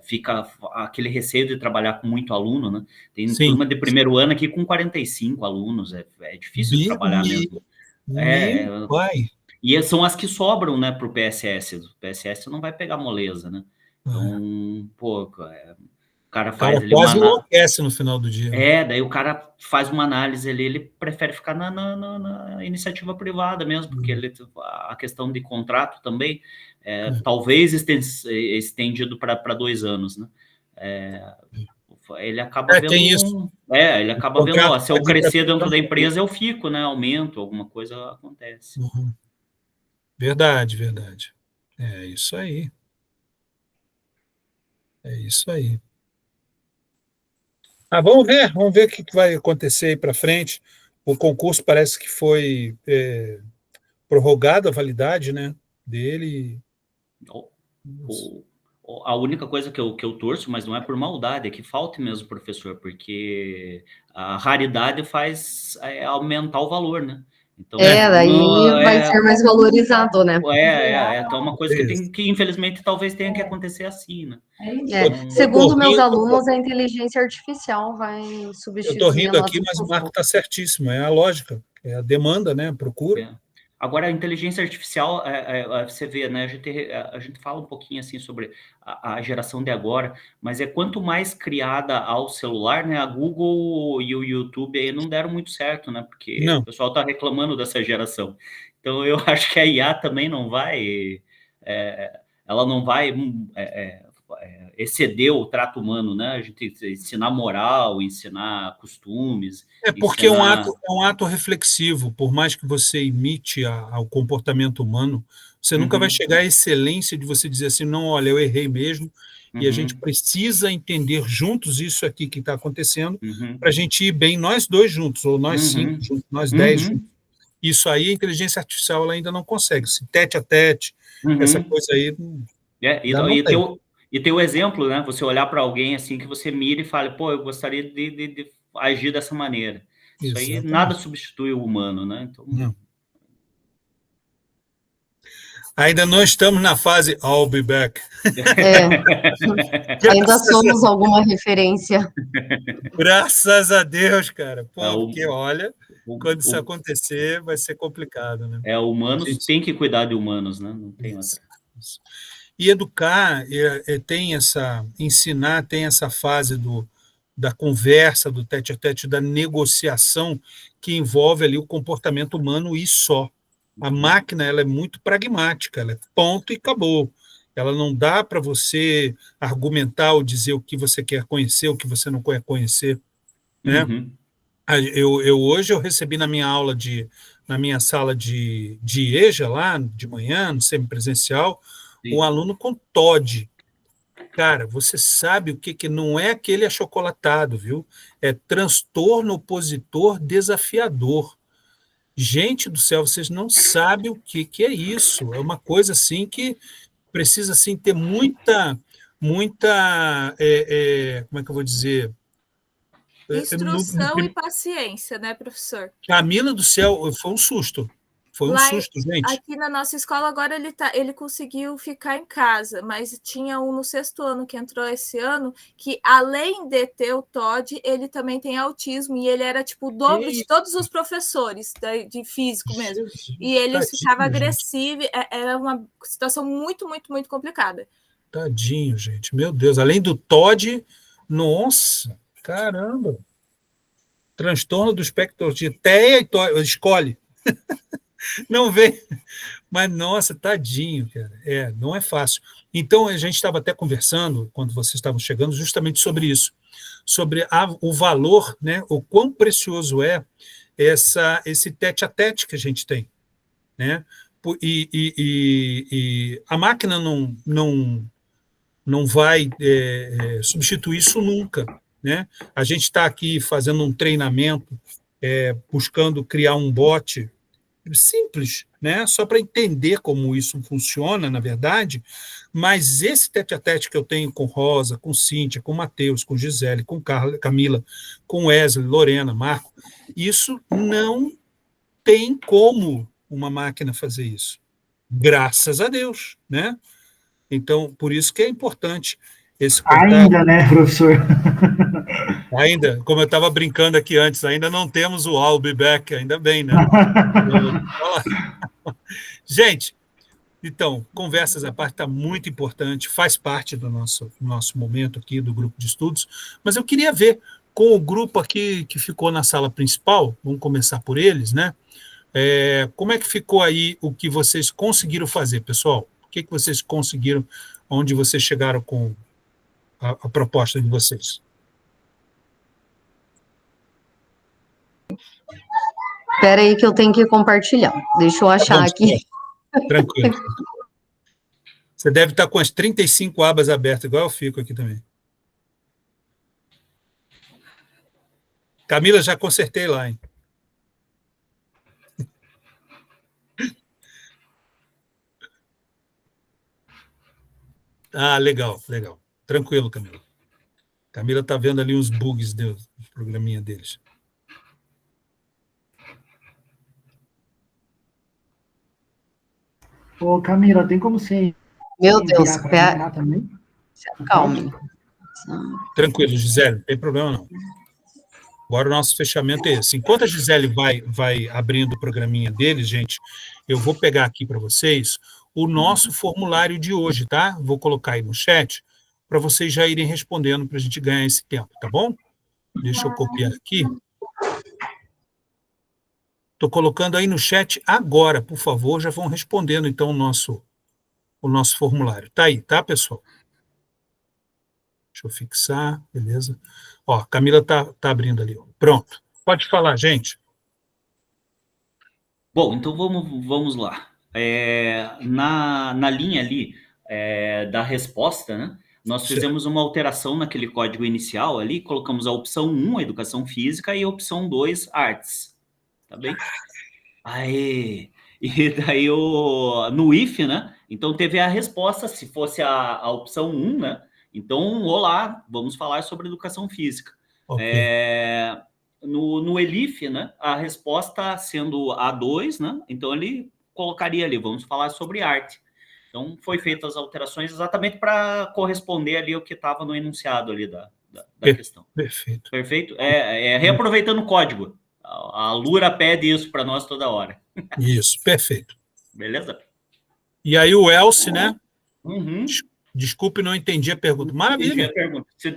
B: fica aquele receio de trabalhar com muito aluno, né? Tem
A: Sim.
B: turma de primeiro ano aqui com 45 alunos, é difícil de trabalhar mesmo.
A: Meu pai.
B: E são as que sobram, né, para o PSS. O PSS não vai pegar moleza, né? Então, pô, o cara
A: O
B: faz
A: cara
B: ali
A: quase enlouquece no final do dia.
B: daí o cara faz uma análise ali, ele prefere ficar na iniciativa privada mesmo, porque a questão de contrato também, talvez estendido para 2 anos, né? Ele acaba vendo
A: Tem isso.
B: ele acaba vendo, ó, se eu
A: pode ir pra
B: crescer dentro
A: tanto
B: da empresa,
A: tempo.
B: eu fico, né? Aumento, alguma coisa acontece.
A: Verdade, verdade. É isso aí. É isso aí. Vamos ver o que vai acontecer aí para frente. O concurso parece que foi prorrogado a validade, né, dele.
B: O, a única coisa que eu torço, mas não é por maldade, é que falte mesmo professor, porque a raridade faz aumentar o valor, né? Então,
C: Daí vai ser mais valorizado, né?
B: então é uma coisa que infelizmente talvez tenha que acontecer assim, né?
C: Segundo meus alunos, a inteligência artificial vai substituir.
A: Eu estou rindo aqui, mas o Marco está certíssimo, é a lógica, é a demanda, né? Procura.
B: Agora, a inteligência artificial, você vê, né? A gente fala um pouquinho assim sobre a geração de agora, mas quanto mais criada ao celular, né? A Google e o YouTube aí não deram muito certo, né? Porque o pessoal está reclamando dessa geração. Então, eu acho que a IA também não vai, ela não vai exceder o trato humano, né? A gente ensinar moral, ensinar costumes.
A: Porque é um ato reflexivo, por mais que você imite ao comportamento humano, você nunca vai chegar à excelência de você dizer assim, não, olha, eu errei mesmo, e a gente precisa entender juntos isso aqui que está acontecendo, para a gente ir bem nós dois juntos, ou nós 5 juntos, nós 10 juntos. Isso aí, a inteligência artificial ela ainda não consegue, se tete a tete, essa coisa aí...
B: E tem o exemplo, né? Você olhar para alguém assim que você mira e fala, pô, eu gostaria de agir dessa maneira. Isso aí nada substitui o humano, né? Então...
A: Não. Ainda não estamos na fase I'll be back.
C: Ainda somos alguma referência.
A: Graças a Deus, cara. Pô, porque olha, quando isso acontecer, vai ser complicado, né?
B: Humanos tem que cuidar de humanos, né? Não tem outra.
A: E educar ensinar tem essa fase da conversa, do tete-a-tete, da negociação, que envolve ali o comportamento humano e só. A máquina ela é muito pragmática, ela é ponto e acabou. Ela não dá para você argumentar ou dizer o que você quer conhecer, o que você não quer conhecer. Né? Hoje eu recebi na minha sala de EJA, lá de manhã, no semipresencial, um aluno com TOD. Cara, você sabe o que não é aquele achocolatado, viu? É transtorno opositor desafiador. Gente do céu, vocês não sabem o que é isso. É uma coisa assim que precisa assim, ter muita como é que eu vou dizer?
D: Instrução e paciência, né, professor?
A: Camila do céu, foi um susto. Foi um susto, gente.
D: Aqui na nossa escola, agora ele conseguiu ficar em casa, mas tinha um no 6º ano que entrou esse ano, que além de ter o TOD, ele também tem autismo, e ele era tipo o dobro de todos os professores de físico mesmo. E ele ficava agressivo, era uma situação muito, muito, muito complicada.
A: Tadinho, gente. Meu Deus, além do TOD, nossa, caramba. Transtorno do espectro de TEA e TOD, escolhe. Não vem, mas nossa, tadinho, cara. Não é fácil. Então, a gente estava até conversando, quando vocês estavam chegando, justamente sobre isso, sobre o valor, né, o quão precioso é esse tete-a-tete que a gente tem. Né? E a máquina não vai substituir isso nunca. Né? A gente está aqui fazendo um treinamento, buscando criar um bot simples, né? Só para entender como isso funciona, na verdade, mas esse tete-a-tete que eu tenho com Rosa, com Cíntia, com Matheus, com Gisele, com Camila, com Wesley, Lorena, Marco, isso não tem como uma máquina fazer isso. Graças a Deus, né? Então, por isso que é importante esse contato.
E: Ainda, né, professor?
A: Ainda, como eu estava brincando aqui antes, ainda não temos o I'll be back, ainda bem, né? Gente, então, conversas à parte está muito importante, faz parte do nosso momento aqui do grupo de estudos, mas eu queria ver com o grupo aqui que ficou na sala principal, vamos começar por eles, né? Como é que ficou aí o que vocês conseguiram fazer, pessoal? O que vocês conseguiram, onde vocês chegaram com a proposta de vocês?
C: Espera aí que eu tenho que compartilhar. Deixa eu achar aqui.
A: Tranquilo. Você deve estar com as 35 abas abertas, igual eu fico aqui também. Camila, já consertei lá, hein? Ah, legal, legal. Tranquilo, Camila. Camila está vendo ali uns bugs do programinha deles.
E: Ô, Camila, tem como você
C: Meu Deus,
E: enviar para mim lá também?
C: se acalme.
A: Tranquilo, Gisele, não tem problema não. Agora o nosso fechamento é esse. Enquanto a Gisele vai abrindo o programinha deles, gente, eu vou pegar aqui para vocês o nosso formulário de hoje, tá? Vou colocar aí no chat para vocês já irem respondendo para a gente ganhar esse tempo, tá bom? Deixa eu copiar aqui. Estou colocando aí no chat agora, por favor, já vão respondendo então o nosso formulário. Tá aí, tá, pessoal? Deixa eu fixar, beleza. Ó, a Camila tá abrindo ali. Ó. Pronto. Pode falar, gente.
B: Bom, então vamos lá. Na linha ali da resposta, né, nós fizemos uma alteração naquele código inicial ali, colocamos a opção 1, Educação Física, e a opção 2, Artes. Tá bem? Aí, e daí no if, né? Então teve a resposta, se fosse a opção 1, né? Então, olá, vamos falar sobre educação física.
A: Okay.
B: No ELIF, né? A resposta sendo A2, né? Então ele colocaria ali, vamos falar sobre arte. Então foi feitas as alterações exatamente para corresponder ali ao que estava no enunciado ali da questão.
A: Perfeito.
B: Perfeito? Reaproveitando o código. A Lura pede isso para nós toda hora.
A: Isso, perfeito.
B: Beleza?
A: E aí o Elcio, né?
B: Uhum.
A: Desculpe, não entendi a pergunta. Maravilha.
B: Se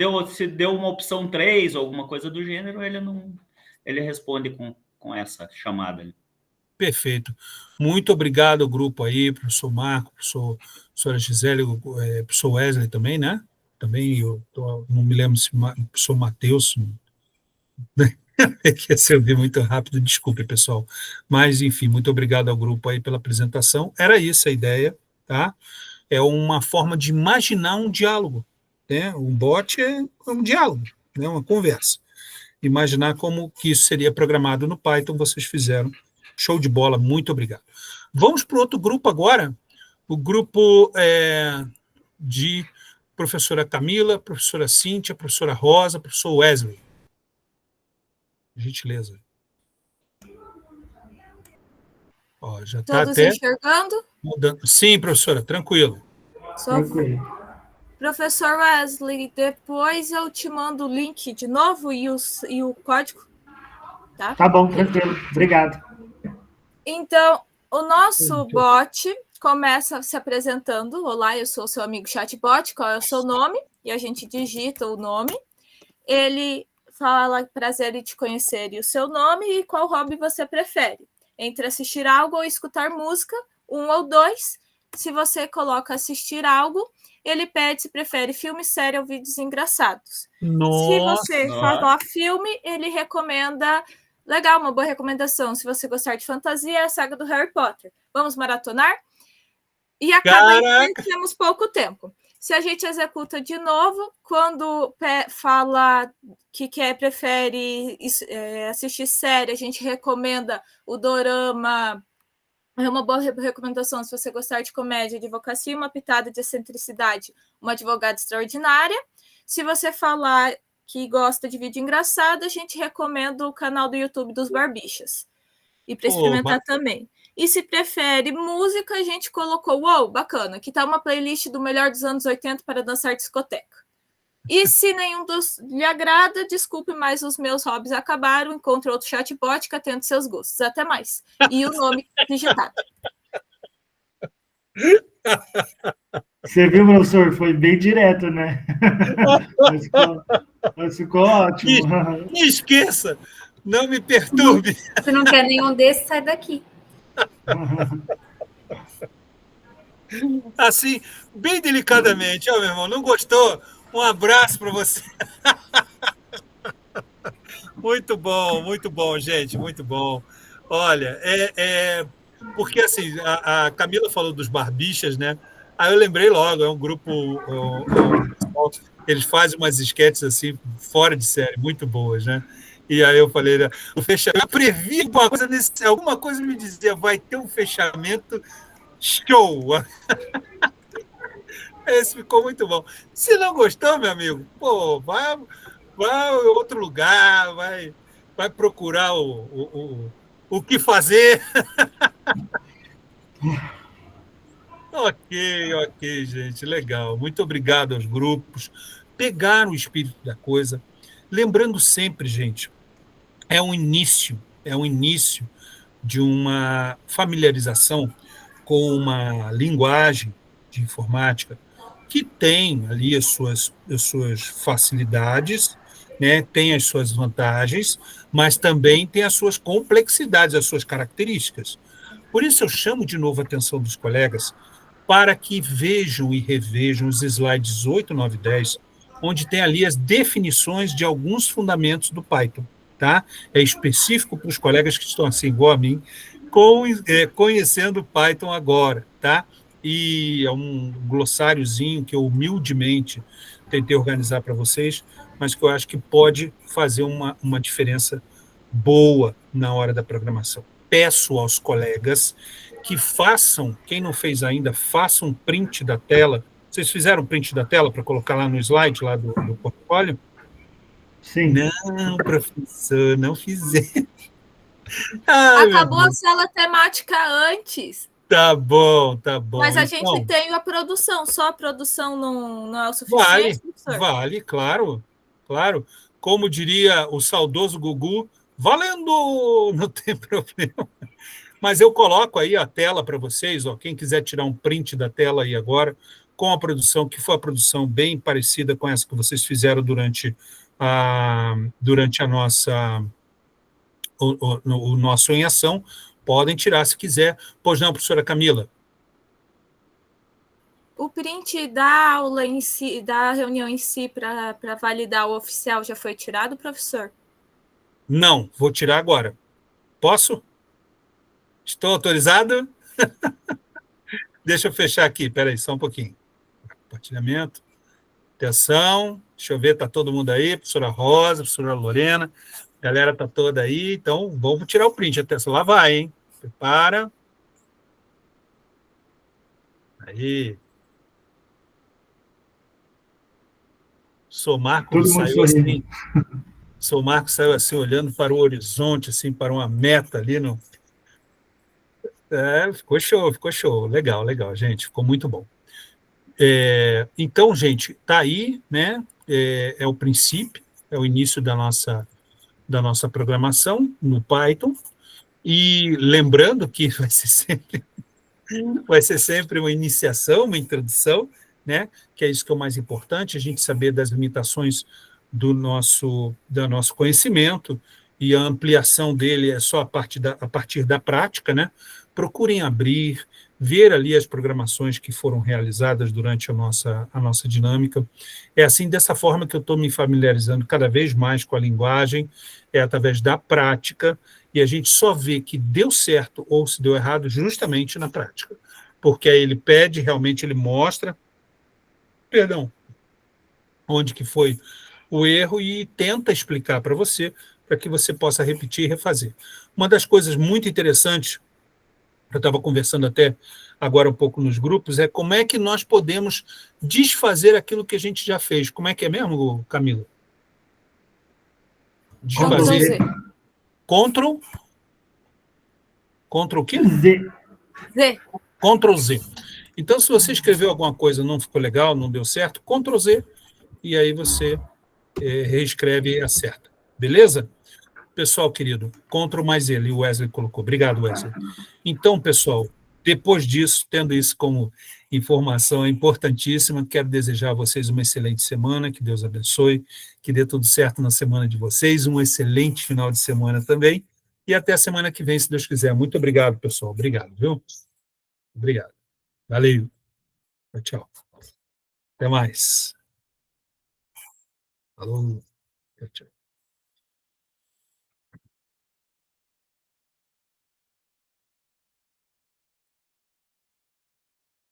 B: deu uma opção 3 ou alguma coisa do gênero, ele responde com essa chamada ali.
A: Perfeito. Muito obrigado, grupo aí, professor Marco, professora Gisele, professor Wesley também, né? Também, não me lembro se o professor Matheus... É que eu vi muito rápido, desculpe, pessoal. Mas, enfim, muito obrigado ao grupo aí pela apresentação. Era isso a ideia, tá? É uma forma de imaginar um diálogo, né? Um bot é um diálogo, né? Uma conversa. Imaginar como que isso seria programado no Python, vocês fizeram. Show de bola, muito obrigado. Vamos para o outro grupo agora, o grupo de professora Camila, professora Cíntia, professora Rosa, professor Wesley. Gentileza. Ó, já está até
D: enxergando?
A: Mudando. Sim, professora, tranquilo.
E: Tranquilo.
D: Professor Wesley, depois eu te mando o link de novo e o código.
E: Tá bom, tranquilo. Obrigado.
D: Então, o nosso bot começa se apresentando. Olá, eu sou o seu amigo chatbot, qual é o seu nome? E a gente digita o nome. Ele fala, prazer em te conhecer, e o seu nome e qual hobby você prefere. Entre assistir algo ou escutar música, 1 ou 2. Se você coloca assistir algo, ele pede se prefere filme, série ou vídeos engraçados.
A: Nossa.
D: Se você falar filme, ele recomenda... Legal, uma boa recomendação. Se você gostar de fantasia, é a saga do Harry Potter. Vamos maratonar? E acaba que temos pouco tempo. Se a gente executa de novo, quando fala que prefere assistir série, a gente recomenda o dorama. É uma boa recomendação se você gostar de comédia, advocacia, uma pitada de excentricidade, uma advogada extraordinária. Se você falar que gosta de vídeo engraçado, a gente recomenda o canal do YouTube dos Barbichas. E para experimentar também. E se prefere música, a gente colocou, bacana, aqui está uma playlist do melhor dos anos 80 para dançar discoteca. E se nenhum dos lhe agrada, desculpe, mas os meus hobbies acabaram, encontre outro chatbot que atende seus gostos. Até mais. E o nome digitado.
E: Você viu, professor? Foi bem direto, né? Mas ficou ótimo.
A: Me esqueça! Não me perturbe.
G: Se não quer nenhum desses, sai daqui.
A: Assim, bem delicadamente. Meu irmão, não gostou? Um abraço para você. Muito bom, gente, muito bom. Olha, porque assim, a Camila falou dos Barbichas, né? Aí eu lembrei logo, é um grupo, eles fazem umas esquetes assim, fora de série, muito boas, né? E aí eu falei, o fechamento, eu previ alguma coisa me dizia, vai ter um fechamento show. Esse ficou muito bom. Se não gostou, meu amigo, pô, vai em outro lugar, vai procurar o que fazer. Ok, gente, legal. Muito obrigado aos grupos. Pegaram o espírito da coisa. Lembrando sempre, gente, é um início de uma familiarização com uma linguagem de informática que tem ali as suas facilidades, né, tem as suas vantagens, mas também tem as suas complexidades, as suas características. Por isso eu chamo de novo a atenção dos colegas para que vejam e revejam os slides 8, 9 e 10, onde tem ali as definições de alguns fundamentos do Python. Tá? É específico para os colegas que estão assim, igual a mim, conhecendo Python agora. Tá? E é um glossáriozinho que eu humildemente tentei organizar para vocês, mas que eu acho que pode fazer uma diferença boa na hora da programação. Peço aos colegas que façam, quem não fez ainda, façam um print da tela. Vocês fizeram um print da tela para colocar lá no slide, lá do portfólio?
E: Sim.
A: Não, professor, não fizemos. Ai,
D: Acabou a célula temática antes.
A: Tá bom, tá bom.
D: Mas a
A: então,
D: gente tem a produção, só a produção não é o suficiente, professor?
A: Vale, claro, claro. Como diria o saudoso Gugu, valendo, não tem problema. Mas eu coloco aí a tela para vocês, ó, quem quiser tirar um print da tela aí agora, com a produção, que foi a produção bem parecida com essa que vocês fizeram durante a nossa o nosso em ação, podem tirar se quiser. Pois não, professora Camila?
D: O print da aula em si, da reunião em si, para validar o oficial, já foi tirado, professor?
A: Não, vou tirar agora. Posso? Estou autorizado? Deixa eu fechar aqui, espera aí, só um pouquinho. Compartilhamento. Atenção, deixa eu ver, está todo mundo aí, professora Rosa, professora Lorena, a galera está toda aí, então vamos tirar o print, atenção, lá vai, hein? Prepara. Aí. Sou Marco
E: Todo mundo
A: saiu assim,
E: sorrindo.
A: Sou Marco saiu assim, olhando para o horizonte, assim, para uma meta ali no. Ficou show, legal, legal, gente, ficou muito bom. Então, gente, tá aí, né? É o princípio, é o início da nossa programação no Python. E lembrando que vai ser sempre uma iniciação, uma introdução, né? Que é isso que é o mais importante, a gente saber das limitações do nosso conhecimento, e a ampliação dele é só a partir da prática, né? Procurem abrir, ver ali as programações que foram realizadas durante a nossa dinâmica. É assim, dessa forma que eu estou me familiarizando cada vez mais com a linguagem, é através da prática, e a gente só vê que deu certo ou se deu errado justamente na prática. Porque aí ele pede, realmente ele mostra, onde que foi o erro e tenta explicar para você, para que você possa repetir e refazer. Uma das coisas muito interessantes, eu estava conversando até agora um pouco nos grupos, é como é que nós podemos desfazer aquilo que a gente já fez. Como é que é mesmo, Camila? Desfazer. Ctrl o quê?
E: Z.
A: Ctrl Z. Então, se você escreveu alguma coisa, não ficou legal, não deu certo, Ctrl Z, e aí você reescreve e acerta. Beleza? Pessoal querido, Ctrl mais ele, o Wesley colocou. Obrigado, Wesley. Então, pessoal, depois disso, tendo isso como informação importantíssima, quero desejar a vocês uma excelente semana, que Deus abençoe, que dê tudo certo na semana de vocês, um excelente final de semana também, e até a semana que vem, se Deus quiser. Muito obrigado, pessoal. Obrigado, viu? Obrigado. Valeu. Tchau. Até mais. Falou. Tchau.